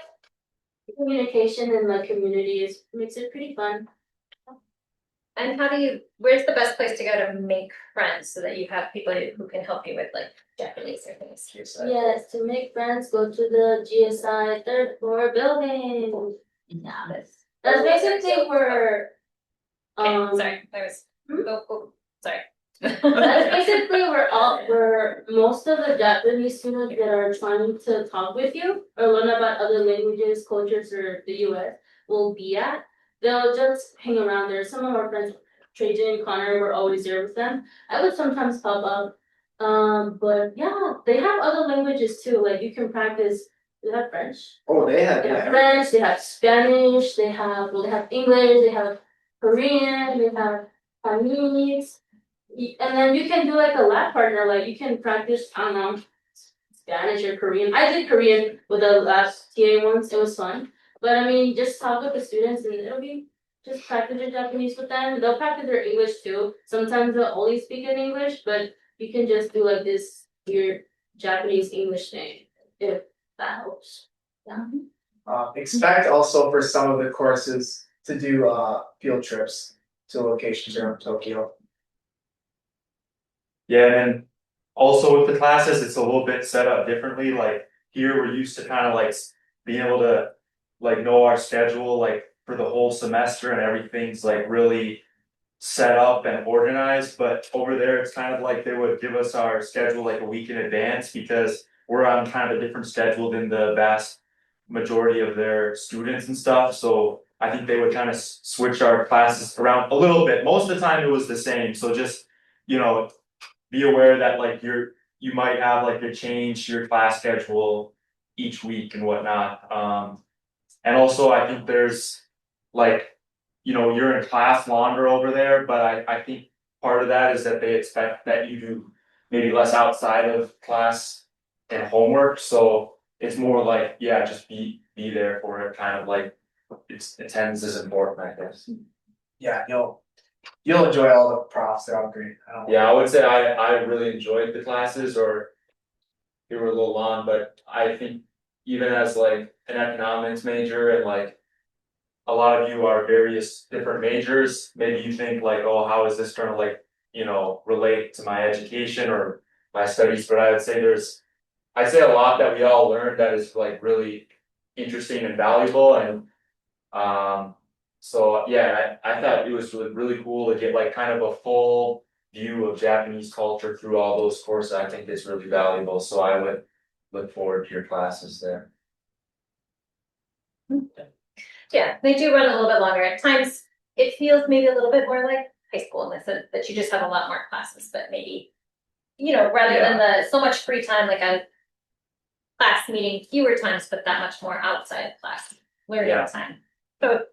communication and like communities makes it pretty fun. And where's the best place to go to make friends so that you have people who can help you with like Japanese or things? Yes, to make friends, go to the GSI third floor building. Yeah, that's basically where. Sorry, I was. Sorry. That's basically where most of the Japanese students that are trying to talk with you or learn about other languages, cultures, or the US will be at. They'll just hang around there. Some of our friends, Trajan and Connor, were always there with them. I would sometimes pop up. But yeah, they have other languages too. Like you can practice. They have French. Oh, they have, They have yeah. French. They have Spanish. They have English. They have Korean. They have Chinese. And then you can do like a lab partner, like you can practice, I don't know, Spanish or Korean. I did Korean with the last TA once, it was fun. But I mean, just talk with the students and it'll be just practice your Japanese with them. They'll practice their English too. Sometimes they'll only speak in English, but you can just do like this weird Japanese English thing if that helps. Yeah. Expect also for some of the courses to do field trips to locations around Tokyo. Yeah, and then also with the classes, it's a little bit set up differently. Like here, we're used to kind of like being able to like know our schedule like for the whole semester and everything's like really set up and organized. But over there, it's kind of like they would give us our schedule like a week in advance because we're on kind of a different schedule than the vast majority of their students and stuff. So I think they would kind of switch our classes around a little bit. Most of the time, it was the same. So just be aware that like you might have like to change your class schedule each week and whatnot. And also I think there's like, you're in class longer over there, but I think part of that is that they expect that you do maybe less outside of class and homework. So it's more like, yeah, just be there for it, kind of like attendance is important, I guess. Yeah, you'll enjoy all the profs, they're all great. Yeah, I would say I really enjoyed the classes, or they were a little long, but I think even as like an economics major and like a lot of you are various different majors, maybe you think like, oh, how is this gonna like, relate to my education or my studies? But I'd say I'd say a lot that we all learned that is like really interesting and valuable. And so yeah, I thought it was really cool to get like kind of a full view of Japanese culture through all those courses. I think it's really valuable. So I would look forward to your classes there. Yeah, they do run a little bit longer. At times, it feels maybe a little bit more like high school in the sense that you just have a lot more classes, but maybe, rather than so much free time, like a class meeting fewer times, but that much more outside of class learning time. So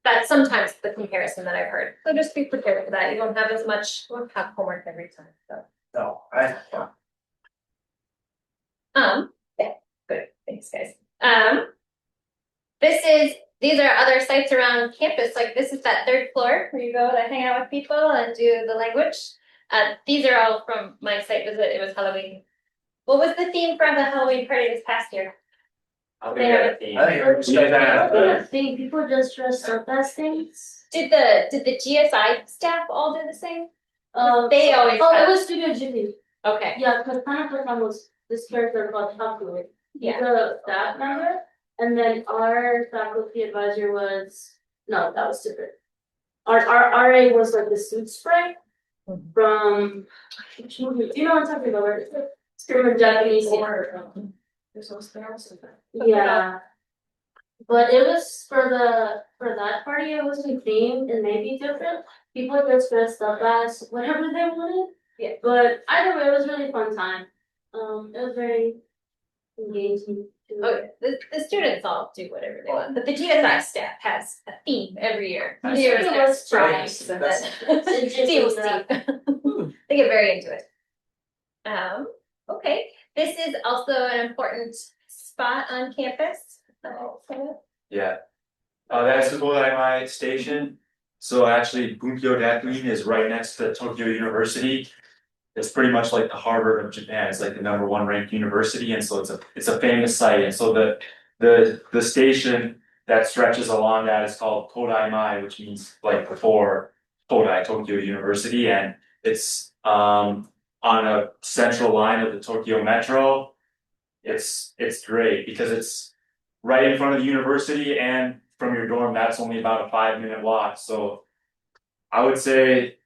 that's sometimes the comparison that I've heard. So just be prepared for that. You won't have homework every time. So No, yeah, good. Thanks, guys. These are other sites around campus. Like this is that third floor where you go to hang out with people and do the language. These are all from my site visit. It was Halloween. What was the theme for the Halloween party this past year? They have a theme. People just dress up as things. Did the GSI staff all do the same? They always Oh, have- it was Studio Ghibli. Okay. Yeah, because Kanako-san was this character called Haku. Yeah. He's a staff member, and then our faculty advisor was that was different. Our RA was like the suit spray from which movie? Do you know what I'm talking about? Right? It's from Japanese. Yeah. But it was for that party, it wasn't themed and maybe different. People just dressed up as whatever they wanted. Yeah. But either way, it was really fun time. It was very engaging. Oh, the students all do whatever they want, but the GSI staff has a theme every year. I New Year's think it their was surprise, Steve. so That's- that- Steve will see. They get very into it. Okay, this is also an important spot on campus. Yeah. That's the Kodai station. So actually, Bunkyo Daikuin is right next to Tokyo University. It's pretty much like the Harvard of Japan. It's like the #1 ranked university, and so it's a famous site. And so the station that stretches along that is called Kodai Mai, which means like before Kodai, Tokyo University, and it's on a central line of the Tokyo Metro. It's great because it's right in front of the university, and from your dorm, that's only about a 5-minute walk. So I would say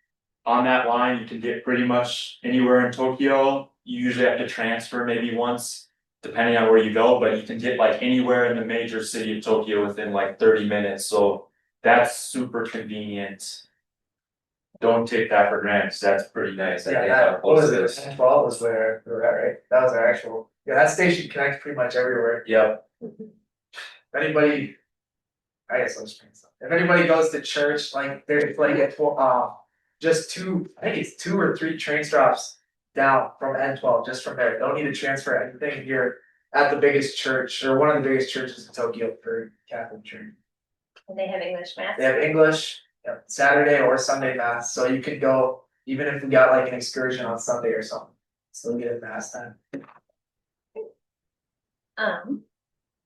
on that line, you can get pretty much anywhere in Tokyo. You usually have to transfer maybe once, depending on where you go, but you can get like anywhere in the major city of Tokyo within like 30 minutes. So that's super convenient. Don't take that for granted, 'cause that's pretty nice. I Yeah, think that, how what close was it it, is. 10-12 was where we were at, right? That was our actual, yeah, that station connects pretty much everywhere. Yep. If anybody, I guess I'll just bring this up. If anybody goes to church, like there's like just two, I think it's 2 or 3 train stops down from N12, just from there. Don't need to transfer anything. You're at the biggest church or one of the biggest churches in Tokyo for Catholic Church. And they have English math. They have English, yep, Saturday or Sunday mass, so you could go even if we got like an excursion on Sunday or something. Still get it mass time.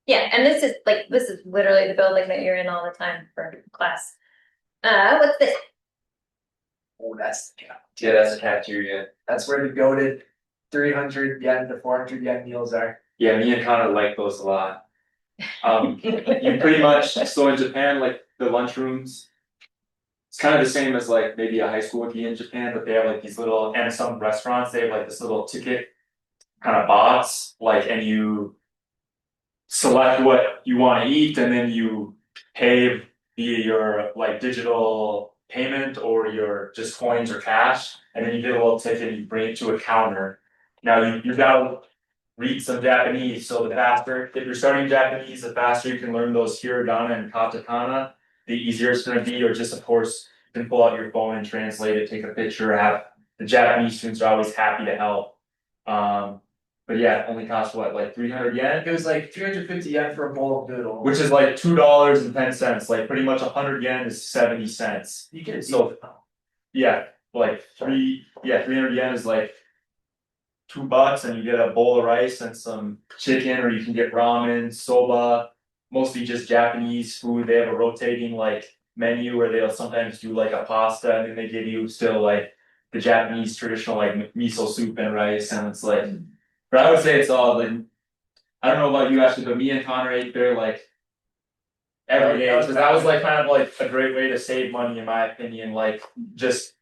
Yeah, and this is literally the building that you're in all the time for class. What's this? Oh, that's Yeah, that's the cafeteria. that's where the goated 300 yen to 400 yen meals are. Yeah, me and Connor like those a lot. You pretty much, so in Japan, like the lunchrooms, it's kind of the same as like maybe a high school would be in Japan, but they have like these little, and some restaurants, they have like this little ticket kind of box, like, and you select what you want to eat, and then you pay via your like digital payment or your just coins or cash, and then you get a little ticket and you bring it to a counter. Now you gotta read some Japanese, so the faster, if you're starting Japanese, the faster you can learn those hiragana and katakana, the easier it's gonna be, or just of course, you can pull out your phone and translate it, take a picture, have, the Japanese students are always happy to help. But yeah, it only costs what, like 300 yen? It was like 350 yen for a bowl of noodle. Which is like $2.10, like pretty much 100 yen is 70 cents. you can So, yeah, like 300 yen is like $2, and you get a bowl of rice and some chicken, or you can get ramen, soba, mostly just Japanese food. They have a rotating like menu where they'll sometimes do like a pasta, and then they give you still like the Japanese traditional like miso soup and rice, and it's like, but I would say it's all like, I don't know about you actually, but me and Connor ate there like every day, because that was like kind of like a great way to save money in my opinion, like just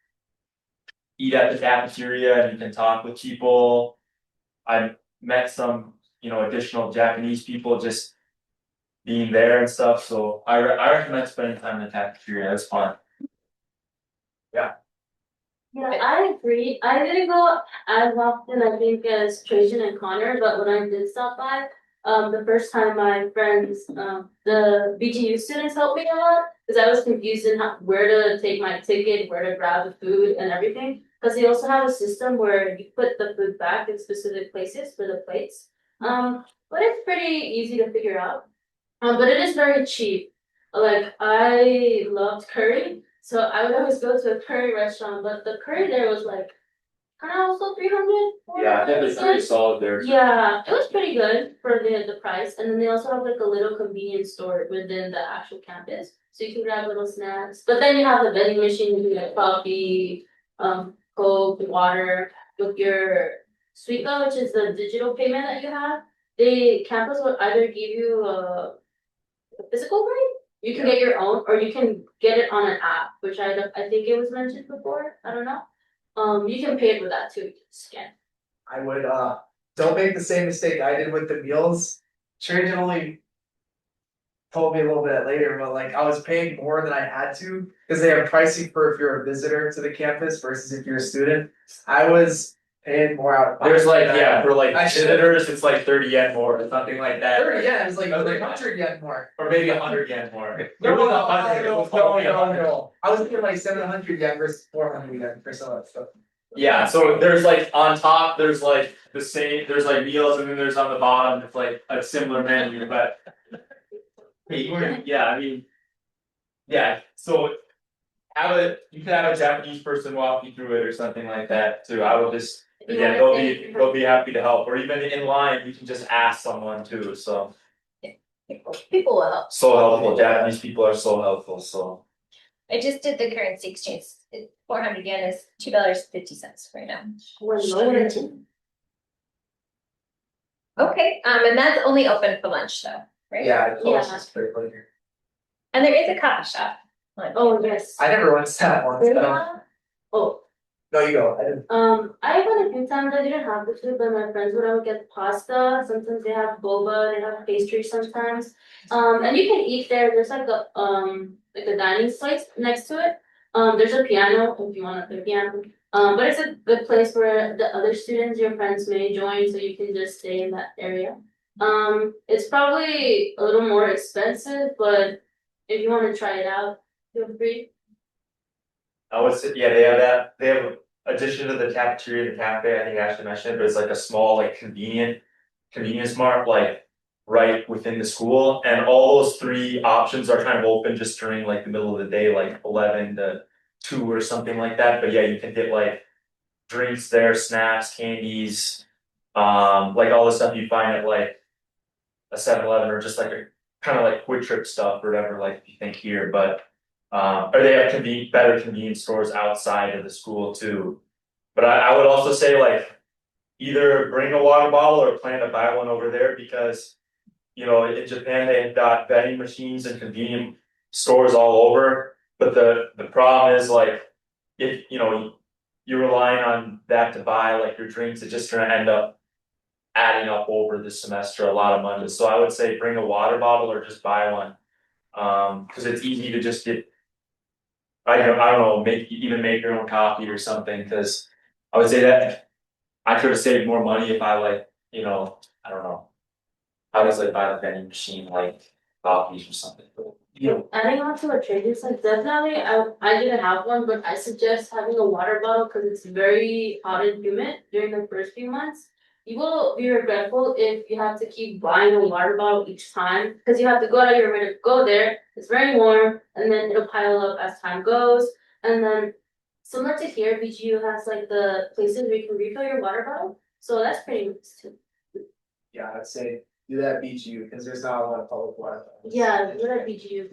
eat at the cafeteria and you can talk with people. I met some, additional Japanese people just being there and stuff, so I recommend spending time in the cafeteria, it's fun. Yeah, I agree. I didn't go as often, I think, as Trajan and Connor, but when I did stop by, the first time my friends, the BGU students helped me a lot, because I was confused in where to take my ticket, where to grab the food and everything. Because they also have a system where you put the food back in specific places for the plates. But it's pretty easy to figure out. But it is very cheap. Like I loved curry, so I would always go to a curry restaurant, but the curry there was like, kind of also 300. Yeah, I think it's pretty solid there. Yeah, it was pretty good for the price, and then they also have like a little convenience store within the actual campus, so you can grab little snacks. But then you have the vending machine, you can get coffee, Coke, water with your Suica, which is the digital payment that you have. The campus will either give you a physical rate. You can get your own, or you can get it on an app, which I think it was mentioned before. I don't know. You can pay it with that too. You can scan. I would don't make the same mistake I did with the meals. Trajan only told me a little bit later, but like I was paying more than I had to because they have pricing for if you're a visitor to the campus versus if you're a student. I was paying more out of pocket. There's like, yeah, for like I should- visitors, it's like 30 yen more or something like that. 30 yen is like 100 yen more. Or maybe 100 yen more. It No, was no, 100, it was no, probably no, 100. no. I was thinking like 700 yen versus 400 yen for some of that stuff. Yeah, so there's like on top, there's like the same, there's like meals and then there's on the bottom, it's like a similar menu, but. Yeah, I mean. Yeah, so. You can have a Japanese person walk you through it or something like that too, I would just, If you again, wanna they'll be happy to help, or even in line, you can just ask someone too, so. People will help. So helpful, Japanese people are so helpful, so. I just did the currency exchange. 400 yen is $2.50 right now. We're lower. Okay, and that's only open for lunch though, right? Yeah, it Yeah. closes very later. And there is a coffee shop. on Oh, campus. yes. I never went to that once. Oh, No, you go. I didn't. I went a few times, I didn't have the food, but my friends would always get pasta, sometimes they have boba, they have pastry sometimes. And you can eat there, there's like a dining place next to it. There's a piano if you wanna play piano. But it's a good place where the other students, your friends may join, so you can just stay in that area. It's probably a little more expensive, but if you wanna try it out, feel free. I would say, yeah, they have addition to the cafeteria, the cafe, I think Ashley mentioned, but it's like a small, like convenience mart, like. Right within the school, and all those three options are kind of open just during like the middle of the day, like 11 to 2 or something like that, but yeah, you can get like. Drinks there, snacks, candies, like all the stuff you find at like. A 7-Eleven or just like a kind of like Quick Trip stuff or whatever, like you think here, but. Or they have better convenience stores outside of the school too. But I would also say like. Either bring a water bottle or plan to buy one over there because. You know, in Japan, they've got vending machines and convenient stores all over, but the problem is like. If, you know, you're relying on that to buy like your drinks, it's just gonna end up. Adding up over the semester, a lot of money, so I would say bring a water bottle or just buy one. Cause it's easy to just get. I don't know, make your own coffee or something, cause I would say that. I could have saved more money if I like, you know, I don't know. I was like buy the vending machine like coffees or something, but. Adding on to what Trey just said, definitely, I didn't have one, but I suggest having a water bottle because it's very hot and humid during the first few months. You will be regretful if you have to keep buying a water bottle each time, because you have to go out of your way to go there, it's very warm, and then it'll pile up as time goes, and then. Similar to here, BGU has like the places where you can refill your water bottle, so that's pretty nice too. Yeah, I'd say do that BGU because there's not a lot of public Wi-Fi. Yeah, we're at BGU.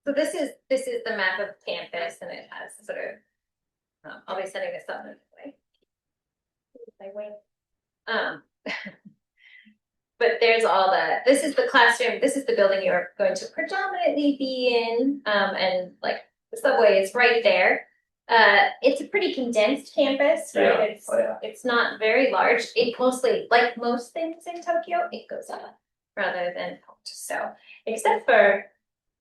So this is the map of campus and it has sort of. I'll be setting this up in a way. But there's this is the classroom, this is the building you're going to predominantly be in, and like the subway is right there. It's a pretty condensed campus, right? Yeah. It's not very large. It mostly, like most things in Tokyo, it goes up rather than out. So, except for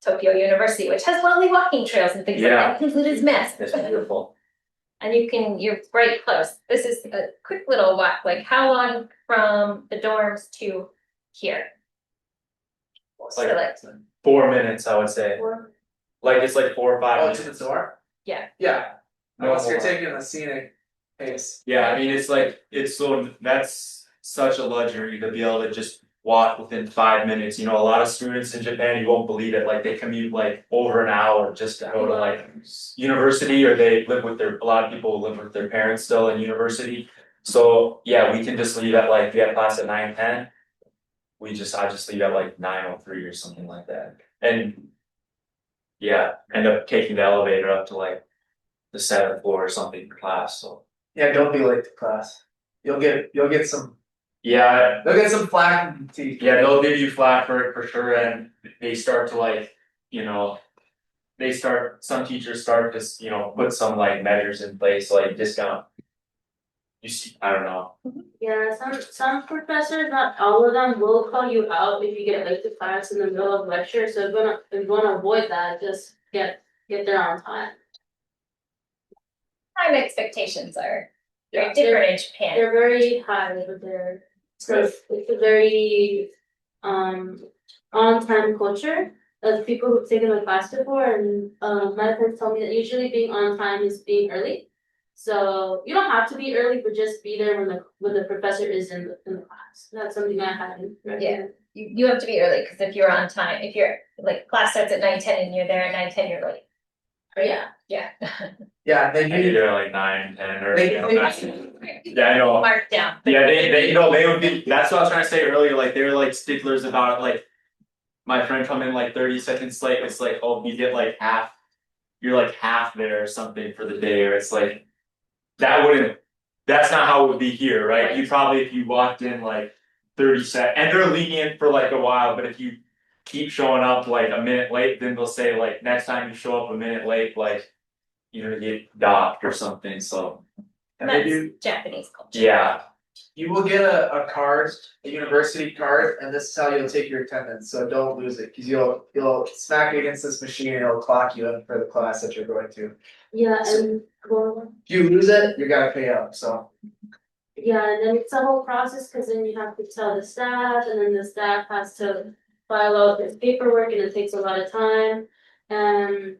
Tokyo University, which has lovely walking trails and things like that, because it is massive. It's beautiful. And you're right close. This is a quick little walk, like how long from the dorms to here? It's So like like 4 minutes, I would say, like it's like 4 or 5 Oh, minutes. to the door? Yeah. Yeah, No unless you're more. taking a scenic pace. Yeah, I mean, that's such a luxury to be able to just walk within 5 minutes, you know, a lot of students in Japan, you won't believe it, like they commute like over an hour just to go to like. University, or a lot of people live with their parents still in university, so yeah, we can just leave at like, we have class at 9:10. I just leave at like 9:03 or something like that, and. Yeah, end up taking the elevator up to like the 7th floor or something for class, so. Yeah, don't be late to class. You'll get some Yeah, flack from the teeth. yeah, they'll give you flack for it for sure, and they start to like, you know. Some teachers start to, you know, put some like measures in place, like discount. You see, I don't know. Yeah, some professors, not all of them, will call you out if you get late to class in the middle of lecture, so if you wanna avoid that, just get there on time. time expectations are very Yeah, different in Japan. They're very high over there. So it's a very on time culture. As people who've taken my class before, and my friends tell me that usually being on time is being early. So you don't have to be early, but just be there when the professor is in the class. That's something I haven't recommend. You have to be early, because if you're on time, if you're like class starts at 9:10 and you're there at 9:10, you're late. Yeah. Yeah. Yeah, I they get do, there like 9, 10 or They- you know, they- nine. Yeah, I know. Mark down. Yeah, they, you know, they would be, that's what I was trying to say earlier, like, they were like sticklers about, like. My friend come in like 30 seconds late, it's like, oh, you get like half. You're like half there or something for the day, or it's like. That wouldn't, that's not how it would be here, right? You probably, if you walked in like 30 seconds, and they're lenient for like a while, but if you. Keep showing up like a minute late, then they'll say like, next time you show up a minute late, like. You get docked or something, so. and they That's do, Japanese culture. Yeah, you will get a card, a university card, and this is how you'll take your attendance, so don't lose it, cause you'll smack against this machine and it'll clock you in for the class that you're going to. Yeah, and well, If you lose it, you gotta pay up, so. yeah, and then it's a whole process, cause then you have to tell the staff, and then the staff has to file out this paperwork, and it takes a lot of time. And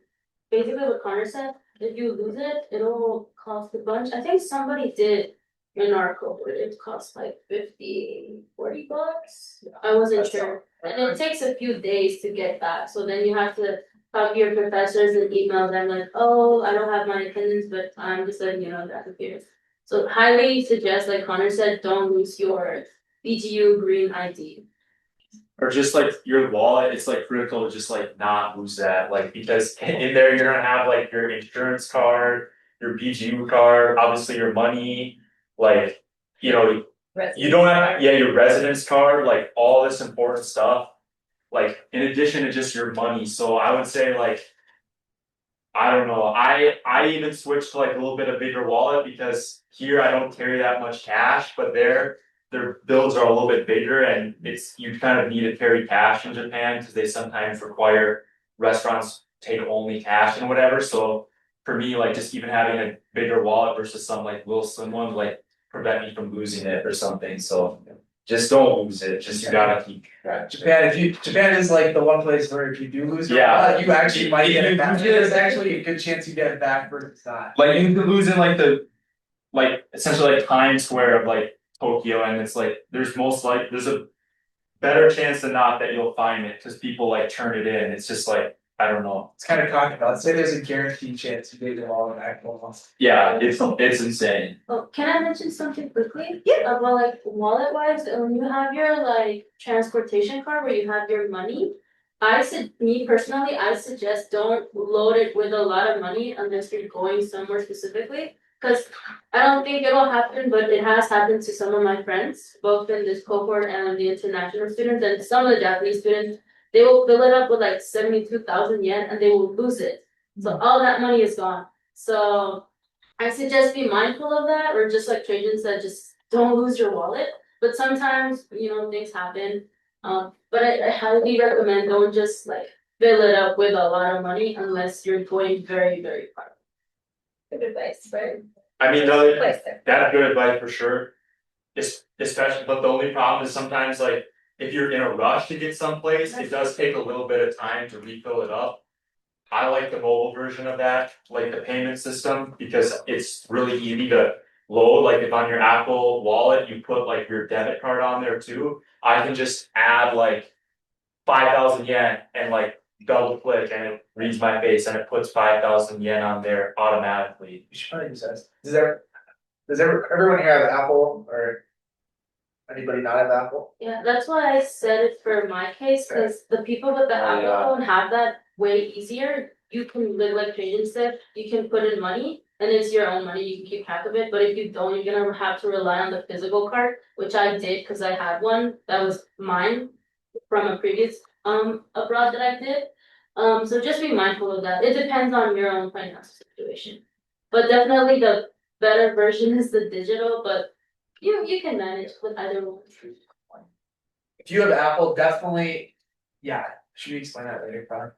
basically what Connor said, if you lose it, it'll cost a bunch. I think somebody did in our cohort, it cost like 40 bucks. I wasn't sure. And it takes a few days to get back, so then you have to talk to your professors and email them like, oh, I don't have my attendance, but I'm just letting you know that appears. So highly suggest, like Connor said, don't lose your BGU green ID. or just like your wallet, it's like critical to just like not lose that, like, because in there you're gonna have like your insurance card. Your BGU card, obviously your money, like, you know, you don't have, yeah, your residence card, like all this important stuff. Like, in addition to just your money, so I would say like. I don't know, I even switched to like a little bit of bigger wallet because here I don't carry that much cash, but there. Their bills are a little bit bigger and it's, you kind of need to carry cash in Japan, cause they sometimes require. Restaurants take only cash and whatever, so. For me, like just even having a bigger wallet versus some like little slim one, like prevent me from losing it or something, so. Just don't lose it, just you gotta keep track. Japan is like the one place where if you do lose your Yeah. wallet, you actually might If get you it back, lose it- there's actually a good chance you get it back versus not. Like you could lose in like the. Like essentially like Times Square of like Tokyo, and it's like, there's there's a. Better chance than not that you'll find it, cause people like turn it in, it's just like, I don't know. It's kind of cocky, but I'd say there's a guaranteed chance you get your wallet back once. Yeah, it's insane. Oh, can I mention something quickly? Yeah. About like wallet wise, when you have your like transportation card where you have your money. Me personally, I suggest don't load it with a lot of money unless you're going somewhere specifically. Cause I don't think it'll happen, but it has happened to some of my friends, both in this cohort and the international students and some of the Japanese students. They will fill it up with like 72,000 yen and they will lose it. So all that money is gone. So I suggest be mindful of that, or just like Trajan said, just don't lose your wallet. But sometimes, things happen. But I highly recommend don't just like fill it up with a lot of money unless you're going very, very far. Good advice, right? I mean, Place there. that's good advice for sure. Especially, but the only problem is sometimes like, if you're in a rush to get someplace, it does take a little bit of time to refill it up. I like the mobile version of that, like the payment system, because it's really easy to load, like if on your Apple Wallet, you put like your debit card on there too. I can just add like 5,000 yen and like double click and it reads my face and it puts 5,000 yen on there automatically. You should probably use that. Does everyone here have Apple or anybody not have Apple? Yeah, that's why I said it for my case, because the people with the Apple yeah. phone have that way easier. You can live like Trajan said, you can put in money and it's your own money, you can keep track of it, but if you don't, you're gonna have to rely on the physical card, which I did because I had one that was mine from a previous abroad that I did. So just be mindful of that. It depends on your own financial situation. But definitely the better version is the digital, but you can manage with either one. If you have Apple, definitely, yeah, should we explain that later, Connor?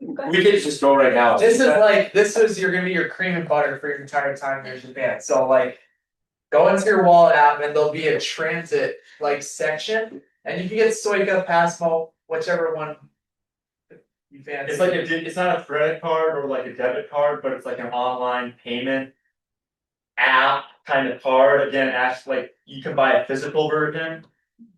We could just go right now. This is gonna be your cream and butter for your entire time here in Japan, so like. Go into your wallet app and there'll be a transit like section, and you can get Suica, Passmo, whichever one. You fancy. It's like it's not a credit card or like a debit card, but it's like an online payment app kind of card. Again, actually, like you can buy a physical version,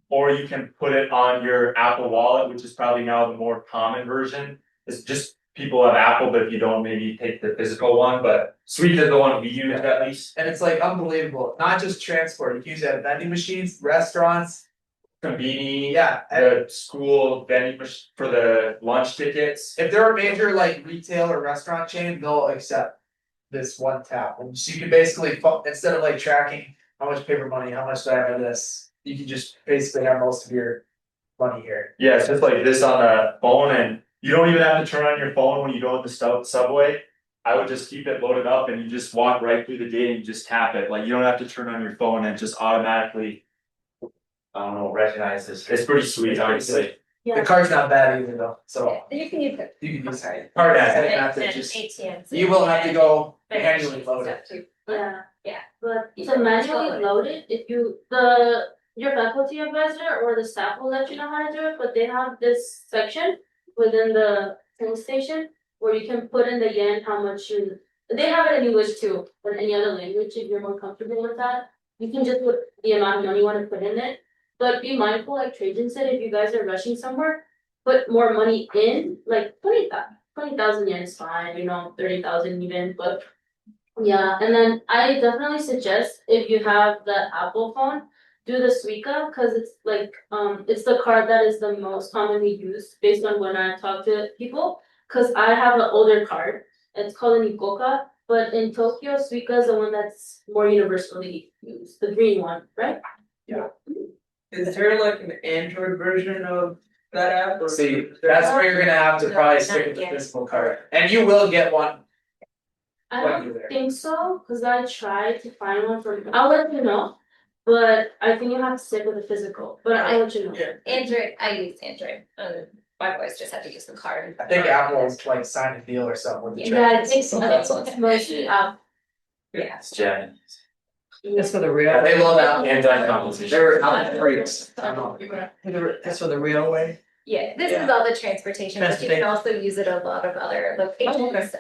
or you can put it on your Apple Wallet, which is probably now the more common version. It's just people have Apple, but if you don't, maybe take the physical one. But Sweet is the one we use at least. And it's like unbelievable, not just transport, you can use it at vending machines, restaurants. Conveni, Yeah, the school vending for the lunch tickets. if they're a major like retail or restaurant chain, they'll accept this one tap. And so you can basically, instead of like tracking how much paper money, how much do I have of this, you can just basically have most of your money here. Yeah, it's just like this on the phone, and you don't even have to turn on your phone when you go to the subway. I would just keep it loaded up and you just walk right through the gate and you just tap it. Like you don't have to turn on your phone and just automatically, I don't know, recognize this. It's pretty sweet, obviously. The card's not bad either though, so You can use it. you can use it. Card Set app. it up to And just, ATMs. you will have to go and manually load it. stuff too. Yeah. Yeah. But You to can manually load it. load it, if your faculty advisor or the staff will let you know how to do it, but they have this section within the train station where you can put in the yen, how much they have it in English too, or any other language if you're more comfortable with that. You can just put the amount of money you want to put in it, but be mindful, like Trajan said, if you guys are rushing somewhere, put more money in, like 20,000 yen is fine, 30,000 even, but yeah, and then I definitely suggest if you have the Apple phone, do the Suica, because it's like it's the card that is the most commonly used based on when I talk to people. Because I have an older card, it's called an Ikoka, but in Tokyo, Suica is the one that's more universally used, the green one, right? Is there like an Android version of that app? Or See, that's where you're gonna have to No, probably not stick with the yet. physical card, and you will get one. I When don't you're there. think so, because I tried to find one for, I'll let you know. But I think you have to stick with the physical, but I'll let you know. Yeah. Android, I use Android, my boys just have to use the card. I think Apple's like signed a deal or something with the. Yeah, I think so so, that's it's mostly Yeah. It's Japanese. That's for the real. They love Apple. Anti-competition. They're Apple freaks. I don't know. That's for the real way. Yeah, this is all the transportation, but you can also use it at a lot of other locations,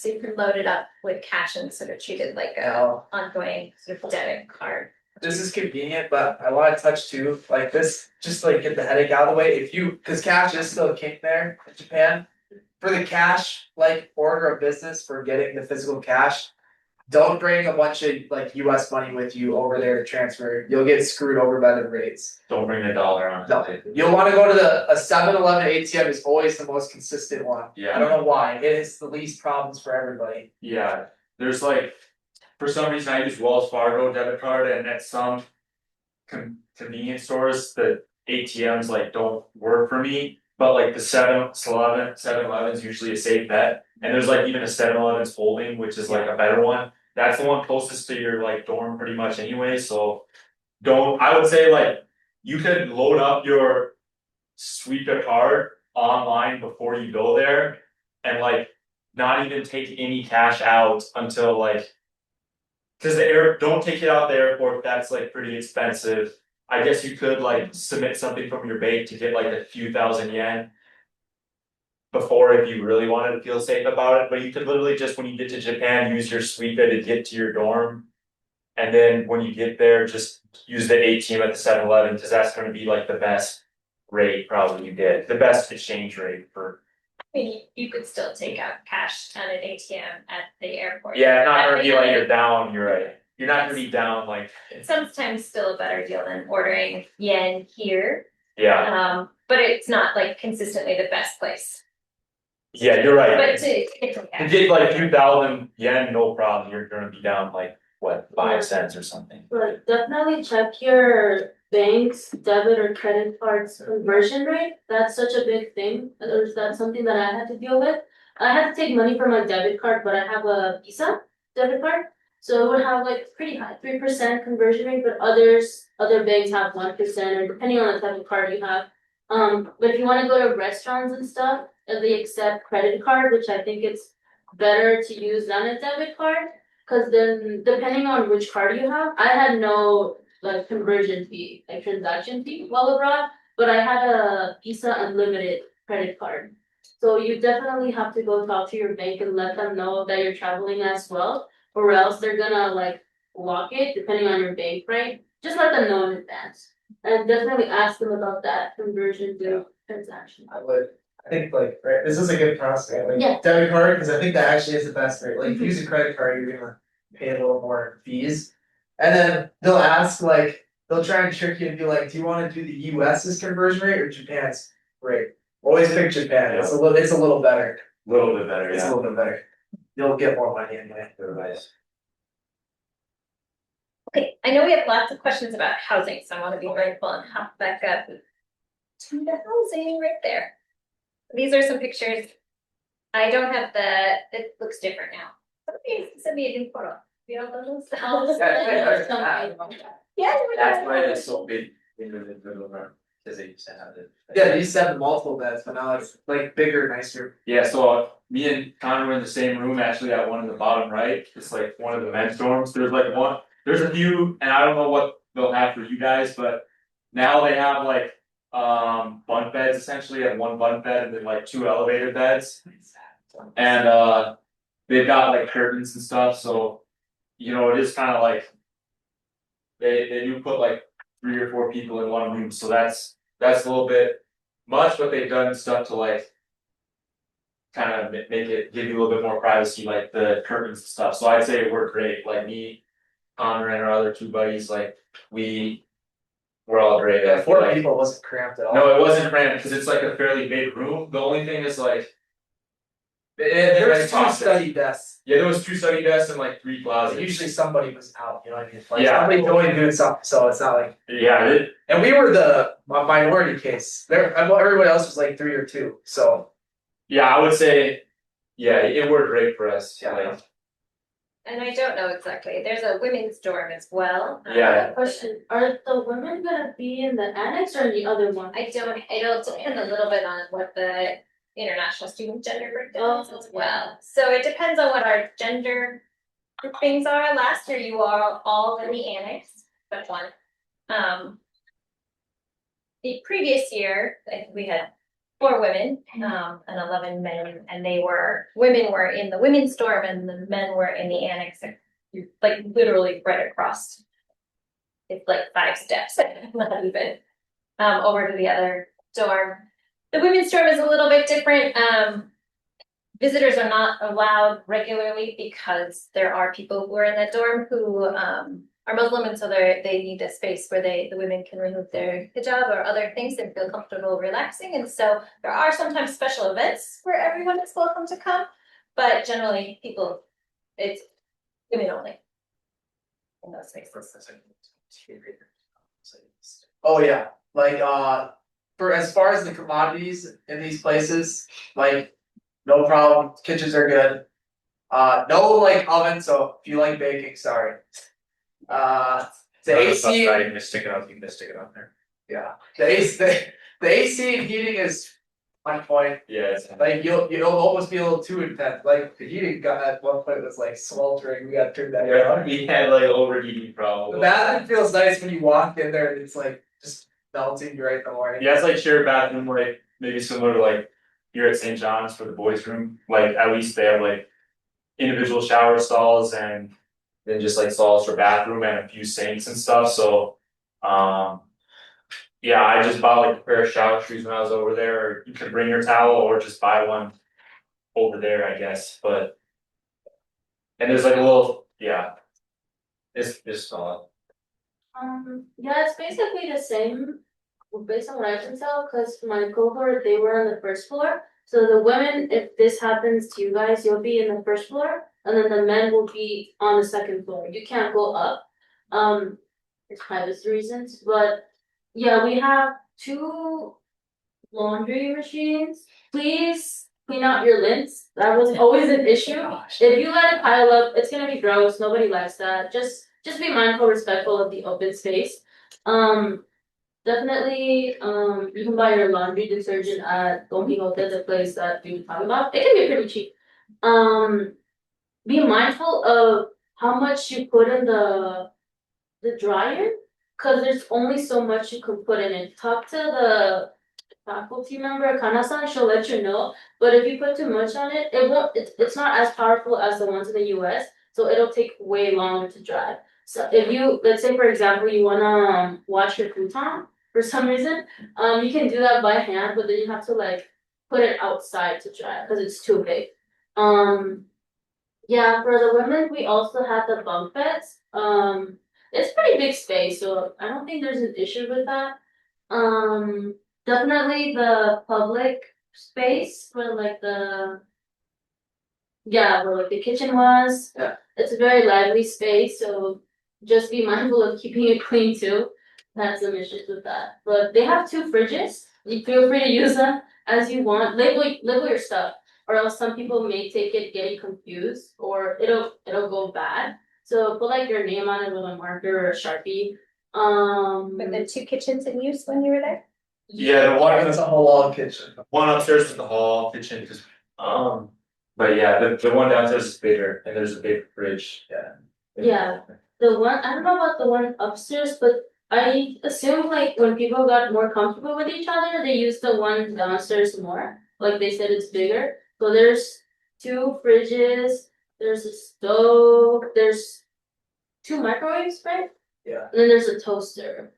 so you can load it up with cash and sort of treat it like a Now, ongoing sort of debit card. this is convenient, but I wanna touch too, like this, just like get the headache out of the way, cause cash is still king there in Japan. For the cash, like order of business for getting the physical cash. Don't bring a bunch of like US money with you over there to transfer, you'll get screwed over by the rates. Don't bring the dollar on. No, you'll wanna go to a 7-Eleven ATM is always the most consistent one. I Yeah, don't know why, it is the least problems for everybody. yeah, there's like, for some reason I use Wells Fargo debit card and at some. Convenience stores, the ATMs like don't work for me, but like the 7-Eleven's usually a safe bet. And there's like even a 7-Eleven's holding, which is like a better one, that's the one closest to your like dorm pretty much anyway, so. I would say like, you could load up your Suica card online before you go there. And like, not even take any cash out until like. Cause don't take it out the airport, that's like pretty expensive. I guess you could like submit something from your bank to get like a few thousand yen. Before, if you really wanted to feel safe about it, but you could literally just, when you get to Japan, use your Suica to get to your dorm. And then when you get there, just use the ATM at the 7-Eleven, cause that's gonna be like the best rate probably you get, the best exchange rate for. I mean, you could still take out cash at an ATM at the airport. Yeah, not gonna be like you're down, you're right, you're not gonna be down like, It's sometimes still a better deal than ordering yen here, yeah, but it's not like consistently the best place. yeah, you're right. But to get some To cash. get like 2,000 yen, no problem, you're gonna be down like, what, 5 cents or something. But definitely check your bank's debit or credit card's conversion rate. That's such a big thing. That's something that I had to deal with. I had to take money from my debit card, but I have a Visa debit card. So it would have like pretty high, 3% conversion rate, but other banks have 1%, or depending on the type of card you have, But if you wanna go to restaurants and stuff, they accept credit card, which I think it's better to use than a debit card. Cause then depending on which card you have, I had no like conversion fee, like transaction fee while abroad, but I had a Visa Unlimited credit card. So you definitely have to go talk to your bank and let them know that you're traveling as well, or else they're gonna like block it depending on your bank, right? Just let them know in advance. And definitely ask them about that conversion to transaction. I think like, right, this is a good process, like Yeah. debit card, cause I think that actually is the best rate, like if you use a credit card, you're gonna pay a little more fees. And then they'll ask like, they'll try and trick you and be like, do you wanna do the US's conversion rate or Japan's rate? Always pick Japan, it's a little better, Little bit better, it's a yeah. little bit better. You'll get more money anyway. Everybody's. Okay, I know we have lots of questions about housing, so I want to be mindful and hop back up to the housing right there. These are some pictures. I don't have it looks different now. Okay, send me a new photo. You don't know those? Yeah. That's why it's so big in the middle of our, cause they used to have it. Yeah, they used to have multiple beds, but now it's like bigger, nicer. Yeah, so me and Connor were in the same room, actually, at one in the bottom right, it's like one of the men's dorms, there's a few, and I don't know what they'll have for you guys, but. Now they have like, bunk beds essentially, and one bunk bed and then like 2 elevated beds. And they've got like curtains and stuff, so. You know, it is kinda like. They do put like 3 or 4 people in one room, so that's a little bit much, but they've done stuff to like. Kind of make it, give you a little bit more privacy, like the curtains and stuff, so I'd say it worked great, like me. Connor and our other 2 buddies, like we're all great. I Yeah, feel 4 like. people wasn't cramped at all. No, it wasn't cramped, cause it's like a fairly big room, the only thing is like. There's 2 study desks. Yeah, there was 2 study desks and like 3 closets. Usually somebody was out, you know what I mean? Like Yeah. somebody's always doing something, so it's not like. Yeah, And we were the minority case. Everybody else was like 3 or 2, so. yeah, I would say, yeah, it worked great for us, Yeah. like, And I don't know exactly. There's a women's dorm as well. Yeah. Question, are the women gonna be in the annex or in the other one? It'll depend a little bit on what the international student gender breakdown is as well. So it depends on what our gender groupings are. Last year you are all in the annex, but one. The previous year, I think we had 4 women, and 11 men, and women were in the women's dorm and the men were in the annex, like literally right across. It's like 5 steps, not even, over to the other dorm. The women's dorm is a little bit different. Visitors are not allowed regularly because there are people who are in that dorm who are Muslim, and so they need a space where the women can remove their hijab or other things and feel comfortable relaxing. And so there are sometimes special events where everyone is welcome to come, but generally it's women only in those spaces. Oh yeah, like for as far as the commodities in these places, like no problem, kitchens are good. No like oven, so if you like baking, sorry. The AC, You can just stick it up, there. yeah, the AC and heating is on point. yeah, it's. Like you'll almost be a little too intense. Like the heating got at one point was like sweltering. We gotta turn that down. We had like overheating The problems. bathroom feels nice when you walk in there and it's like just melting you right in the morning. Yeah, it's like shared bathroom, like maybe similar to like here at St. John's for the boys' room, like at least they have like. Individual shower stalls and then just like stalls for bathroom and a few sinks and stuff, so. Yeah, I just bought like a pair of shower shoes when I was over there, or you could bring your towel or just buy one. Over there, I guess, but. And there's like a little, yeah. It's solid. Yeah, it's basically the same, based on what I can tell, cause my cohort, they were on the first floor. So the women, if this happens to you guys, you'll be in the first floor, and then the men will be on the second floor, you can't go up. For privacy reasons, but yeah, we have 2 laundry machines. Please clean out your lints, that was always an issue. If you let it pile up, it's gonna be gross, nobody likes that, just be mindful, respectful of the open space. definitely, you can buy your laundry detergent at Don Quixote, the place that you talk about. It can be pretty cheap. Be mindful of how much you put in the dryer, cause there's only so much you can put in it. Talk to the faculty member, Kana-san, she'll let you know. But if you put too much on it, it won't. It's not as powerful as the ones in the U.S. So it'll take way longer to dry. So if you, let's say for example, you wanna wash your futon for some reason, you can do that by hand, but then you have to like put it outside to dry because it's too big. Yeah, for the women, we also had the bunk beds. It's pretty big space, so I don't think there's an issue with that. Definitely the public space for like where like the kitchen was. Yeah. It's a very lively space, so just be mindful of keeping it clean too. Had some issues with that, but they have 2 fridges. You feel free to use them as you want. Label your stuff, or else some people may take it getting confused, or it'll go bad. So put like your name on it with a marker or a Sharpie. With the 2 kitchens in use when you were there? Yeah, the one, It's a whole long kitchen. one upstairs is the hall, kitchen, just, but yeah, the one downstairs is bigger, and there's a big fridge. Yeah. The one, I don't know about the one upstairs, but I assume like when people got more comfortable with each other, they used the one downstairs more. Like they said, it's bigger. So there's 2 fridges, there's a stove, there's 2 microwaves, right? Yeah. And then there's a toaster.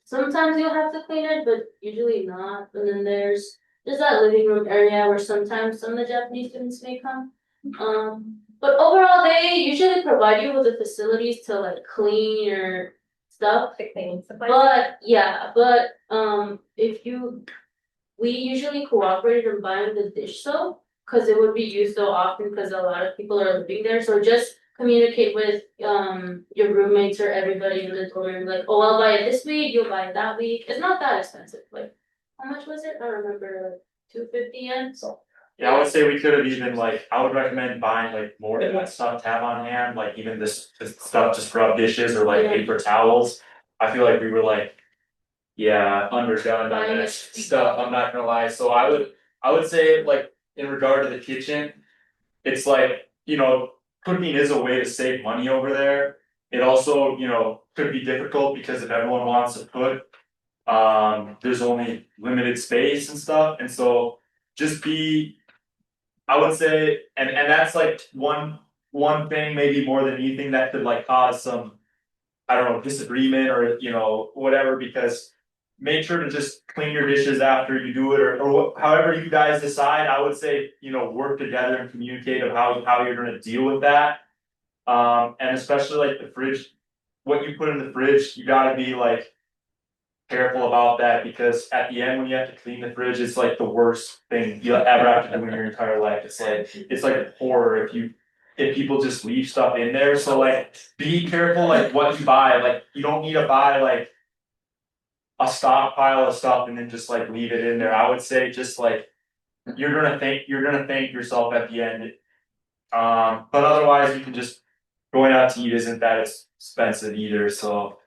Sometimes you'll have to clean it, but usually not. And then there's that living room area where sometimes some of the Japanese students may come. But overall, they usually provide you with the facilities to like clean your stuff. The cleaning supplies? If we usually cooperated in buying the dish soap, cause it would be used so often, cause a lot of people are living there, so just communicate with, your roommates or everybody in the dorm, like, oh, I'll buy it this week, you'll buy it that week, it's not that expensive, like, how much was it? I don't remember, like, 250 yen, so. Yeah, I would say we could have even like, I would recommend buying like more of that stuff to have on hand, like even this stuff to scrub dishes or like Yeah. paper towels. I feel like we were like, yeah, underdone on Buying that it. stuff, I'm not gonna lie, so I would say like, in regard to the kitchen. It's like, cooking is a way to save money over there. It also, could be difficult because if everyone wants to cook. There's only limited space and stuff, and so just I would say, and that's like one thing, maybe more than anything that could like cause some, I don't know, disagreement or whatever, because make sure to just clean your dishes after you do it, or however you guys decide. I would say, work together and communicate of how you're gonna deal with that. And especially like the fridge, what you put in the fridge, you gotta be like careful about that, because at the end when you have to clean the fridge, it's like the worst thing you'll ever have to do in your entire life. It's like a horror if people just leave stuff in there. So like, be careful like what you buy. Like, you don't need to buy like a stockpile of stuff and then just like leave it in there. I would say just like, you're gonna thank yourself at the end. But otherwise you can just, going out to eat isn't that expensive either, so.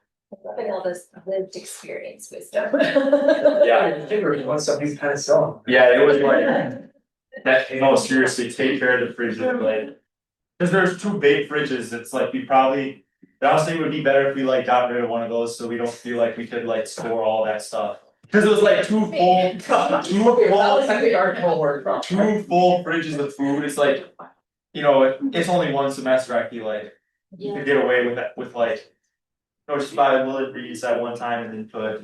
Loving all this lived experience wisdom. Yeah. I think we're doing something kind of selling. Yeah, it was like, that, no, seriously, take care of the fridge, like. Cause there's 2 big fridges, it's like honestly, it would be better if we like got rid of one of those, so we don't feel like we could like store all that stuff. Cause it was like 2 full fridges of food, it's like, it's only one semester, I feel like. You could get away with that, with like, just buy Willard Reed's at one time and then put.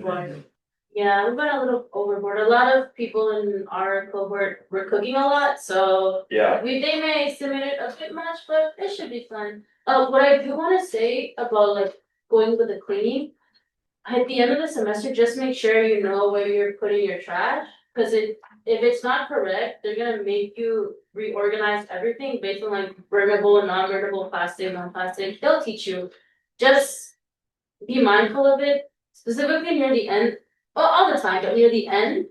Yeah, we went a little overboard. A lot of people in our cohort were cooking a lot, so Yeah. they may estimate it a bit much, but it should be fun. What I do wanna say about like going with the cleaning, at the end of the semester, just make sure you know where you're putting your trash, cause if it's not correct, they're gonna make you reorganize everything based on like burnable and non-burnable plastic, non-plastic, they'll teach you. Just be mindful of it, specifically near the end, well, all the time, but near the end.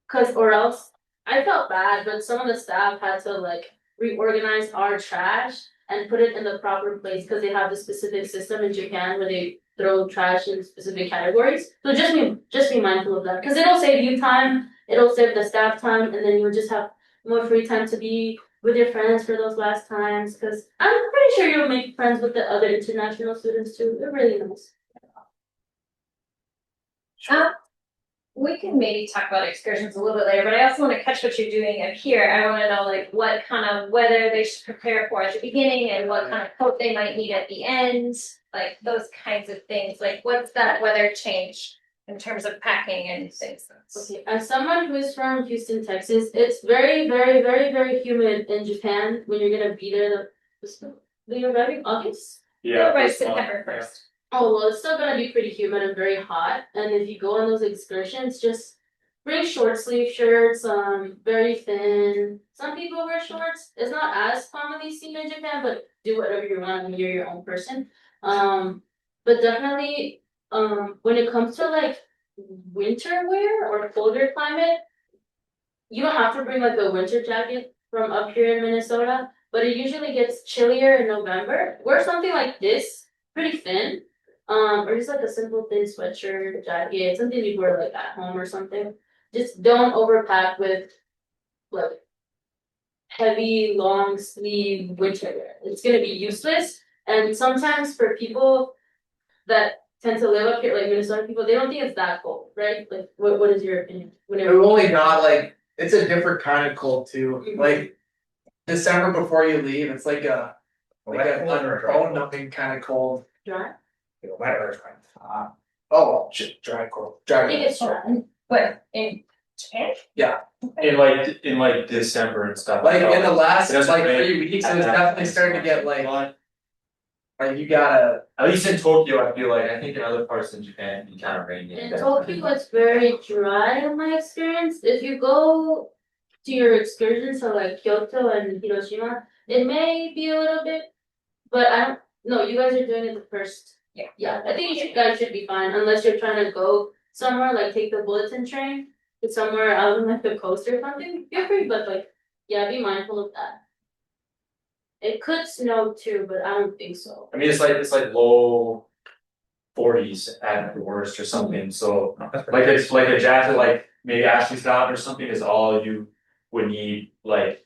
Cause or else, I felt bad, but some of the staff had to like reorganize our trash and put it in the proper place, cause they have the specific system in Japan where throw trash in specific categories. So just be mindful of that, because it'll save you time, it'll save the staff time, and then you'll just have more free time to be with your friends for those last times, because I'm pretty sure you'll make friends with the other international students too, they're really nice. We can maybe talk about excursions a little bit later, but I also want to catch what you're doing up here. I want to know like what kind of weather they should prepare for at the beginning and what kind of coat they might need at the end, like those kinds of things. Like what's that weather change in terms of packing and things? Okay, as someone who is from Houston, Texas, it's very, very, very, very humid in Japan when you're gonna be there. You're arriving August? Yeah, by this month, September yeah. 1st. Oh, well, it's still gonna be pretty humid and very hot, and if you go on those excursions, just bring short sleeve shirts, very thin. Some people wear shorts, it's not as commonly seen in Japan, but do whatever you want when you're your own person. But definitely, when it comes to like winter wear or colder climate, you don't have to bring like a winter jacket from up here in Minnesota, but it usually gets chillier in November. Wear something like this, pretty thin, or just like a simple thin sweatshirt, jacket, something you wear like at home or something. Just don't overpack with like heavy long sleeve winter wear. It's gonna be useless. And sometimes for people that tend to live up here, like Minnesota people, they don't think it's that cold, right? Like, what is your opinion? They're really not like, it's a different kind of cold too, like. December before you leave, it's like a bone numbing kind of cold. Dry? Oh, shit, dry cold, I think dry. it's dry. What, in Japan? In like December and stuff. Like in the last It doesn't like rain 3 weeks, it at was that definitely point. starting to get like you gotta. At least in Tokyo, I feel like, I think in other parts in Japan, it kind of rainy. In Tokyo, it's very dry in my experience. If you go to your excursions to like Kyoto and Hiroshima, it may be a little bit, but I don't, no, you guys are doing it the first. Yeah, I think guys should be fine unless you're trying to go somewhere, like take the bulletin train to somewhere out on like the coast or something. Feel free, but like, yeah, be mindful of that. It could snow too, but I don't think so. I mean, it's like low 40s at the worst or something, so like it's like a jacket, like maybe Ashley's got or something is all you would need, like.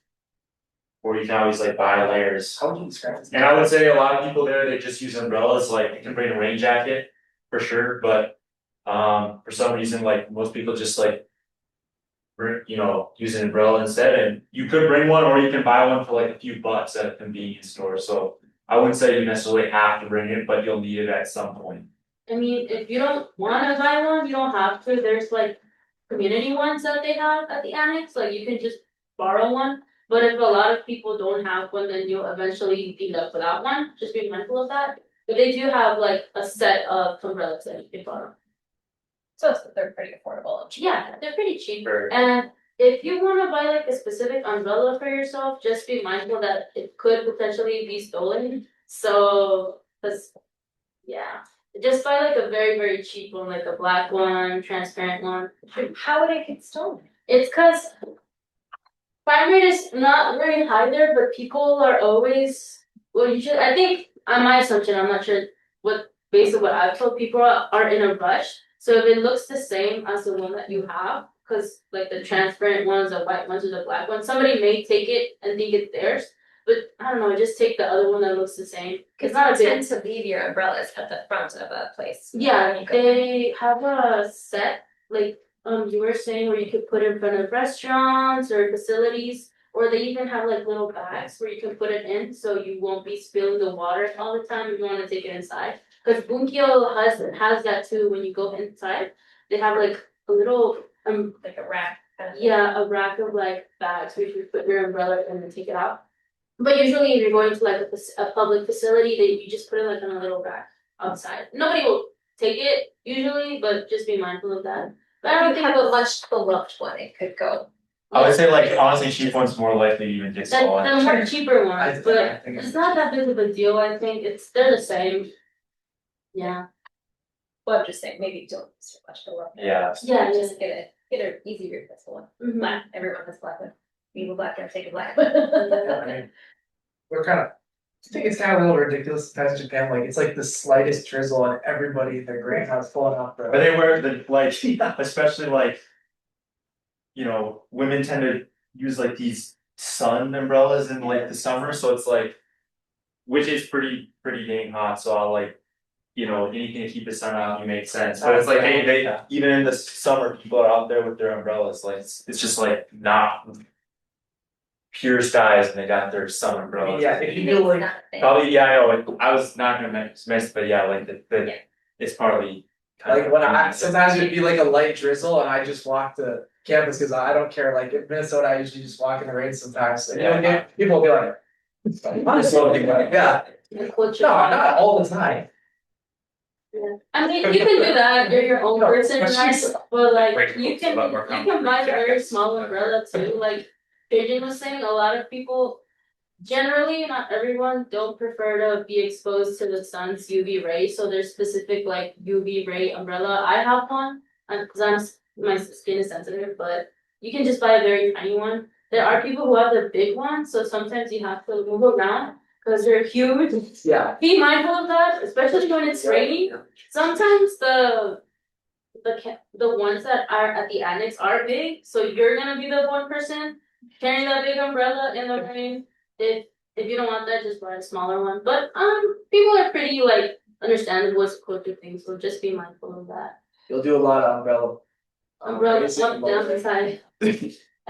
Or you can always like buy layers. How would you describe it? And I would say a lot of people there, they just use umbrellas, like you can bring a rain jacket for sure, but for some reason, like most people just like use an umbrella instead, and you could bring one or you can buy one for like a few bucks at a convenience store, so I wouldn't say you necessarily have to bring it, but you'll need it at some point. I mean, if you don't wanna buy one, you don't have to, there's like community ones that they have at the annex, like you can just borrow one. But if a lot of people don't have one, then you'll eventually end up without one, just be mindful of that. But they do have like a set of umbrellas that you can borrow. So they're pretty affordable. Yeah, they're pretty cheap. Very. And if you wanna buy like a specific umbrella for yourself, just be mindful that it could potentially be stolen. So, yeah, just buy like a very, very cheap one, like a black one, transparent one. How would it get stolen? It's cause crime rate is not very high there, but people are always, well, I think, on my assumption, I'm not sure based on what I've told people are in a rush. So if it looks the same as the one that you have, cause like the transparent ones, the white ones, or the black ones, somebody may take it and think it's theirs. But I don't know, just take the other one that looks the same. Cause It's not a you big. tend to leave your umbrellas at the front of a place. Yeah, they have a set, like you were saying, where you could put in front of restaurants or facilities, or they even have like little bags where you can put it in, so you won't be spilling the water all the time if you wanna take it inside. Cause Bunkyo has that too, when you go inside, they have like a little, Like a rack. kind of thing. yeah, a rack of like bags where you can put your umbrella and then take it out. But usually if you're going to like a public facility, you just put it like on a little rack outside. Nobody will take it usually, but just be mindful of that. But I I don't don't think have a much beloved one, it could go. I would say like honestly, cheap one's more likely to even get that stolen. the more cheaper I ones, but think it's not that big of a deal, I think, they're the same. Yeah, Well, I'm just saying, maybe don't use so much beloved. Yeah. yeah, Just get an easier accessible one. Mhm. Black, everyone has black one. People black, I take a black one. I mean, we're kind of I think it's kind of a little ridiculous sometimes in Japan, like it's like the slightest drizzle and everybody in their grandma's pulling out But the. they wear the like, especially like, women tend to use like these sun umbrellas in like the summer, so it's like, which is pretty dang hot. So I'll like, anything to keep the sun out, you make sense. But it's like, hey, even in the summer, people are out there with their umbrellas. Like it's just like not pure skies, and they got their sun umbrellas. Yeah, if you feel like, Probably, yeah, I know. I was not gonna miss, but yeah, like the Yeah. it's partly. like when sometimes it'd be like a light drizzle and I just walk to campus because I don't care, like in Minnesota, I usually just walk in the rain sometimes, and you'll get, people will be like. Yeah, Like what's no, your not all the time. I mean, you can do that, you're your own No, person, but right? she's- But like, Wait, you it's a can, lot more you can complicated buy a very jackets. small umbrella too, like Adrian was saying, a lot of people. Generally, not everyone don't prefer to be exposed to the sun's UV rays, so there's specific like UV ray umbrella. I have one, cause my skin is sensitive, but you can just buy a very tiny one. There are people who have the big one, so sometimes you have to move around, cause they're huge. Yeah. Be mindful of that, especially when it's rainy. Sometimes the ones that are at the annex are big, so you're gonna be the one person carrying that big umbrella in the rain. If you don't want that, just buy a smaller one. But people are pretty like understandable with equipped things, so just be mindful of that. You'll do a lot of umbrella. Umbrella basic up, down, and side.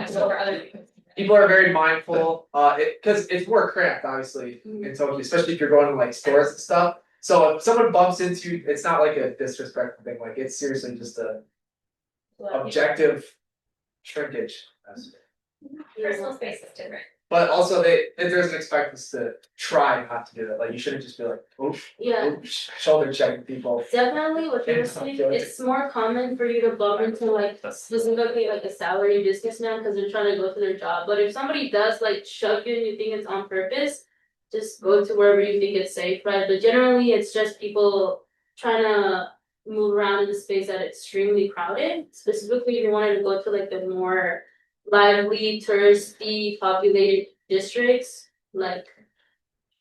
So for other people. People are very mindful, cause it's more cramped, obviously, in Tokyo, especially if you're going to like stores and stuff. So if someone bumps into you, it's not like a disrespectful thing, like it's seriously just a objective shrinkage. Personal space is different. But also there's an expectancy to try not to do it, like you shouldn't just be like, oof, Yeah. oof, shoulder checking people. Definitely what you're saying, it's more common for you to bump into like specifically like a salary businessman because they're trying to go to their job. But if somebody does like shove you and you think it's on purpose, just go to wherever you think it's safe, right? But generally it's just people trying to move around in the space that extremely crowded. Specifically if you wanted to go to like the more lively, touristy, populated districts, like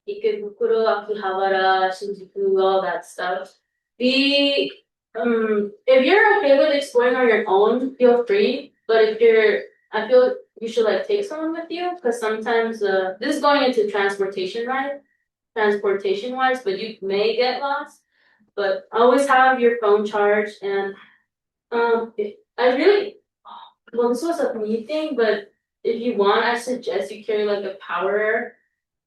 Ikebukuro, Akihabara, Shinjuku, all that stuff. If you're okay with exploring on your own, feel free. But I feel you should like take someone with you because sometimes this is going into transportation, right? Transportation wise, but you may get lost. But always have your phone charged and I really well this was a me thing, but if you want, I suggest you carry like a power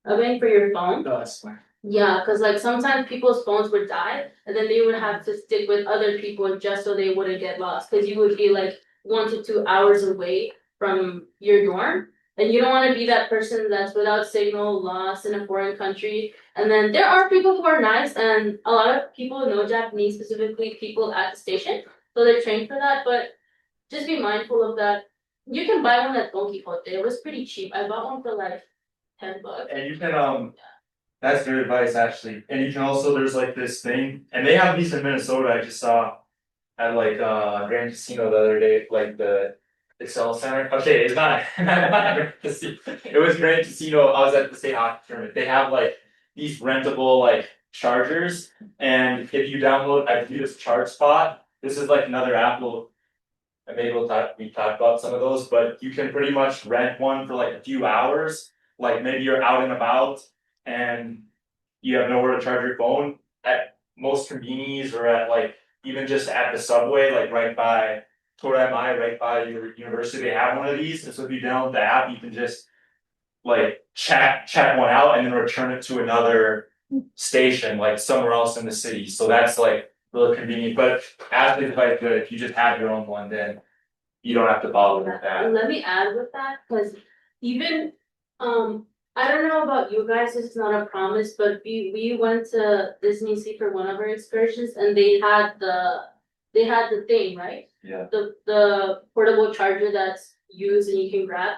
bank for your phone. No, that's fine. Yeah, cause like sometimes people's phones would die and then they would have to stick with other people just so they wouldn't get lost. Cause you would be like 1 to 2 hours away from your dorm. And you don't wanna be that person that's without signal, lost in a foreign country. And then there are people who are nice and a lot of people know Japanese, specifically people at the station. So they're trained for that, but just be mindful of that. You can buy one at Don Quixote. It was pretty cheap. I bought one for like $10. And you can that's good advice actually. And you can also, there's like this thing, and they have these in Minnesota. I just saw at like Grand Casino the other day, like the Excel Center. Okay, it's not not Grand Casino. It was Grand Casino. I was at the state hockey tournament. They have like these rentable like chargers, and if you download, I believe it's Charge Spot. This is like another app. Maybe we talked about some of those, but you can pretty much rent one for like a few hours. Like maybe you're out and about and you have nowhere to charge your phone at most convenies or at like even just at the subway, like right by Toramai, right by your university, they have one of these. And so if you download the app, you can just like check one out and then return it to another station, like somewhere else in the city. So that's like really convenient. But as is quite good, if you just have your own one, then you don't have to bother with that. Let me add with that, cause even, I don't know about you guys, it's not a promise, but we went to Disney Sea for one of our excursions and they had the thing, right? Yeah. The portable charger that's used and you can grab.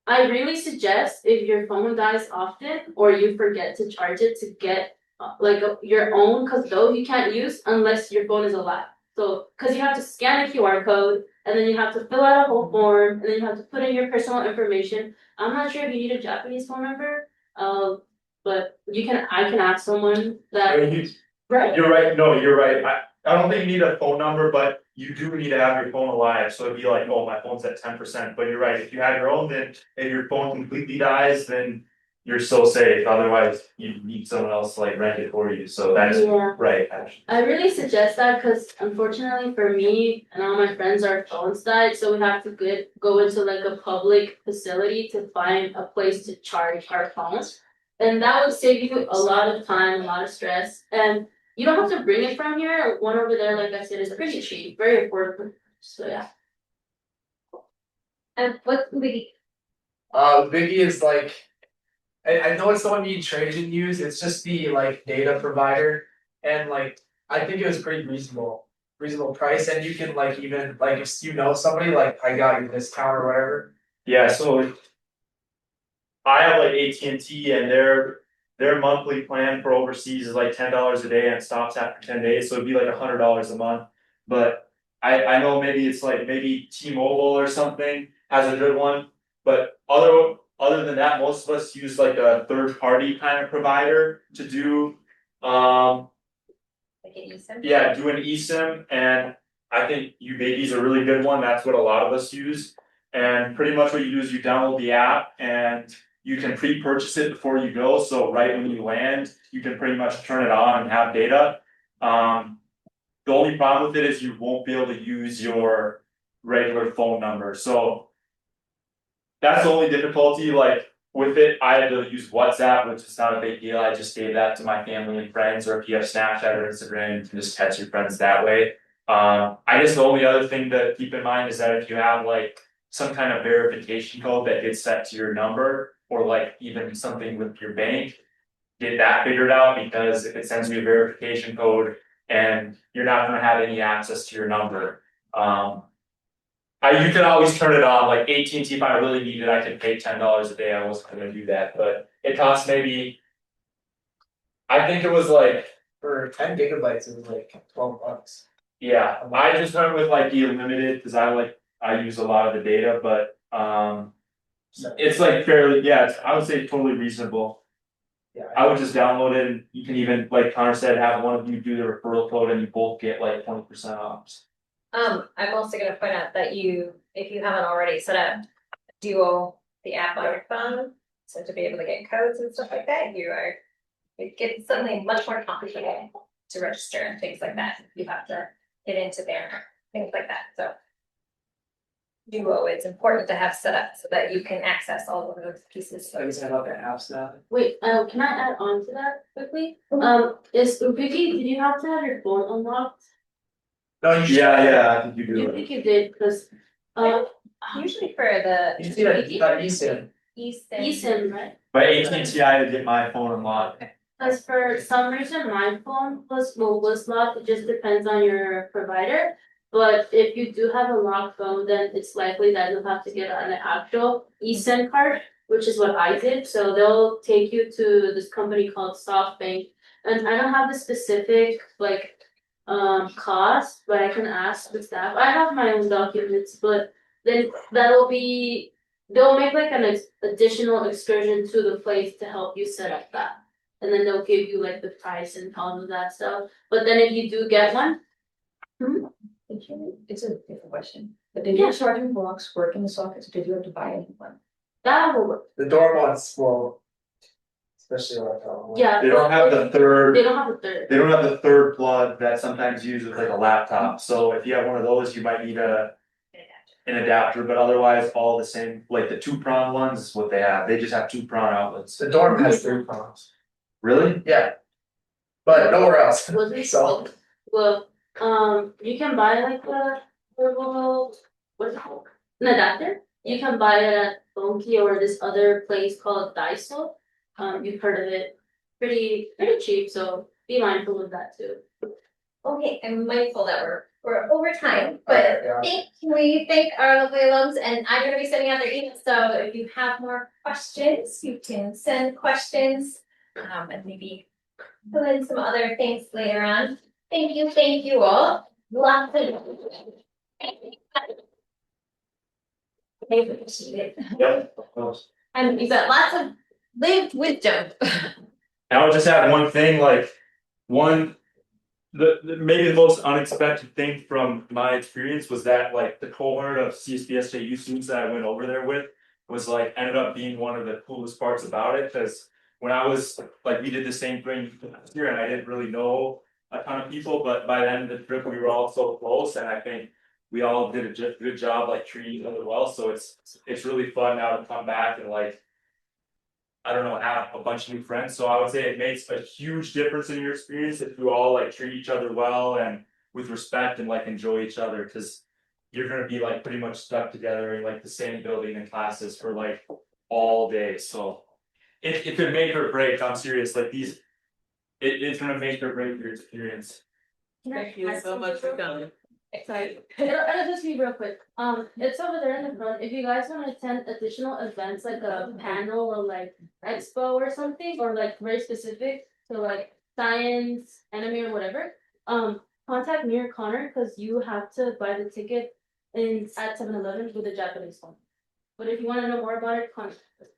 I really suggest if your phone dies often or you forget to charge it to get your own, cause those you can't use unless your phone is alive. So, cause you have to scan a QR code and then you have to fill out a whole form and then you have to put in your personal information. I'm not sure if you need a Japanese phone number. but I can ask someone that. Right. You're right, no, you're right, I don't think you need a phone number, but you do need to have your phone alive, so it'd be like, oh, my phone's at 10%, but you're right, if you have your own, then if your phone completely dies, then. You're still safe, otherwise you need someone else to like rent it for you, so that's Yeah. right, actually. I really suggest that because unfortunately for me and all my friends, our phones died, so we have to go into like a public facility to find a place to charge our phones. And that would save you a lot of time, a lot of stress, and you don't have to bring it from here. One over there, like I said, is pretty cheap, very affordable. So yeah. And what's the Biggie is like. I know it's the one you Trajan use, it's just the like data provider. And like, I think it was pretty reasonable price, and you can like even, like if you know somebody, like I got you discount or whatever. Yeah, so. I have like AT&T and their monthly plan for overseas is like $10 a day and stops after 10 days, so it'd be like $100 a month. But I know maybe it's like maybe T-Mobile or something has a good one, but other than that, most of us use like a third party kind of provider to do like an eSIM? yeah, do an eSIM, and I think Ubake's a really good one, that's what a lot of us use. And pretty much what you do is you download the app and you can pre-purchase it before you go, so right when you land, you can pretty much turn it on and have data. The only problem with it is you won't be able to use your regular phone number, so. That's the only difficulty, like with it, I had to use WhatsApp, which is not a big deal, I just gave that to my family and friends, or if you have Snapchat or Instagram, you can just text your friends that way. I guess the only other thing to keep in mind is that if you have like some kind of verification code that gets set to your number, or like even something with your bank. Get that figured out, because if it sends you a verification code and you're not gonna have any access to your number. You can always turn it on, like AT&T, if I really need it, I could pay $10 a day, I wasn't gonna do that, but it costs maybe. I think it was like, For 10 gigabytes, it was like $12. yeah, I just went with like the unlimited, cause I use a lot of the data, but it's like fairly, yeah, I would say totally reasonable. Yeah. I would just download it, and you can even, like Connor said, have one of you do the referral code and you both get like 20% off. I'm also gonna point out that if you haven't already set up Duo, the app on your phone, so to be able to get codes and stuff like that, it gets something much more complicated to register and things like that. You have to get into there, things like that, so. Duo, it's important to have set up so that you can access all of those pieces. I just have the apps now. Wait, can I add on to that quickly? Vicky, did you have to have your phone unlocked? No, you should. Yeah, I think you You do. think you did, because Usually for the. You see that eSIM. eSIM, right? But AT&T, I had to get my phone unlocked. Because for some reason my phone was locked, it just depends on your provider. But if you do have a locked phone, then it's likely that you'll have to get an actual eSIM card, which is what I did. So they'll take you to this company called SoftBank. And I don't have the specific cost, but I can ask the staff. I have my own documents, but then they'll make like an additional excursion to the place to help you set up that. And then they'll give you like the price and all of that stuff. But then if you do get one. It's a different question, but did your charging blocks work in the sockets, did you have to buy a new one? That will work. The dorm ones will. Especially like. Yeah. They don't have the They third, don't have a third. they don't have the third plug that sometimes used with like a laptop, so if you have one of those, you might need an adapter, but otherwise all the same, like the 2-prong ones is what they have, they just have 2-prong outlets. The dorm has 3 prongs. Really? Yeah. But nowhere else. Was it So. Well, you can buy like a portable, what's it called? An adapter. You can buy it at Bonky or this other place called Daiso. You've heard of it. Pretty cheap, so be mindful of that too. Okay, I'm mindful that we're over time, but Yeah. we thank our lovely alums, and I'm gonna be sending out their emails, so if you have more questions, you can send questions. And maybe fill in some other things later on. Thank you all. Lots of. Yep, of course. And you've got lots of lived wisdom. And I would just add one thing, like, one, maybe the most unexpected thing from my experience was that like the cohort of CSBSJU students that I went over there with was like ended up being one of the coolest parts about it, because when I was like, we did the same thing last year and I didn't really know a ton of people, but by the end of the trip, we were all so close, and I think we all did a good job like treating each other well, so it's really fun now to come back and like, I don't know, have a bunch of new friends, so I would say it makes a huge difference in your experience if you all like treat each other well and with respect and like enjoy each other, cause. You're gonna be like pretty much stuck together in like the same building and classes for like all day, so. It could make or break, I'm serious, like these. It's gonna make or break your experience. Thank you so much for coming. Sorry, it'll just be real quick. It's over there in the front. If you guys want to attend additional events like a panel or like expo or something, or like very specific to like science, anime or whatever, contact me or Connor, because you have to buy the ticket in at 7-Eleven with a Japanese phone. But if you want to know more about it, contact us.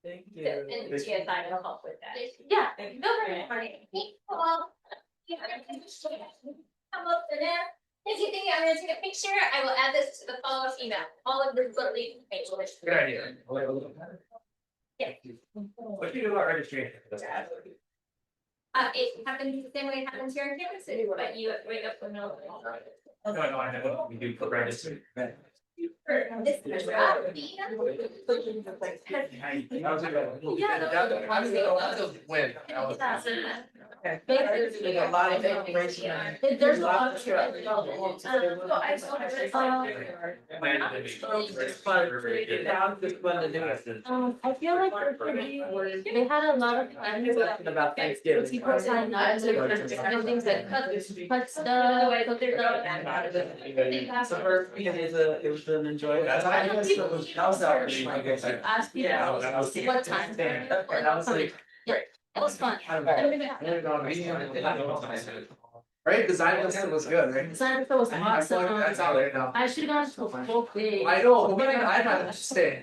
Thank you. And the TSI will help with that. Yeah. Go for it. Well, you can come up to them. If you think I'm gonna take a picture, I will add this to the follow-up email. All of this will be. Good idea. Yeah. What do you do about registration? It happens the same way it happens here in Kansas City, but you wake up with no. No, I know, we do for registration. This is When? Basically, a lot of information. There's a lot It's fun. It's fun to do it. I feel like they're pretty, they had a lot of plans About Thanksgiving. people sign up to things like cut stuff, cook their So for me, it was an enjoyable. ask people what time. That was like. It was fun. Right, design list was good, right? Design was That's awesome. all there now. I should have gone to the whole thing. I know, but I'd rather just stay.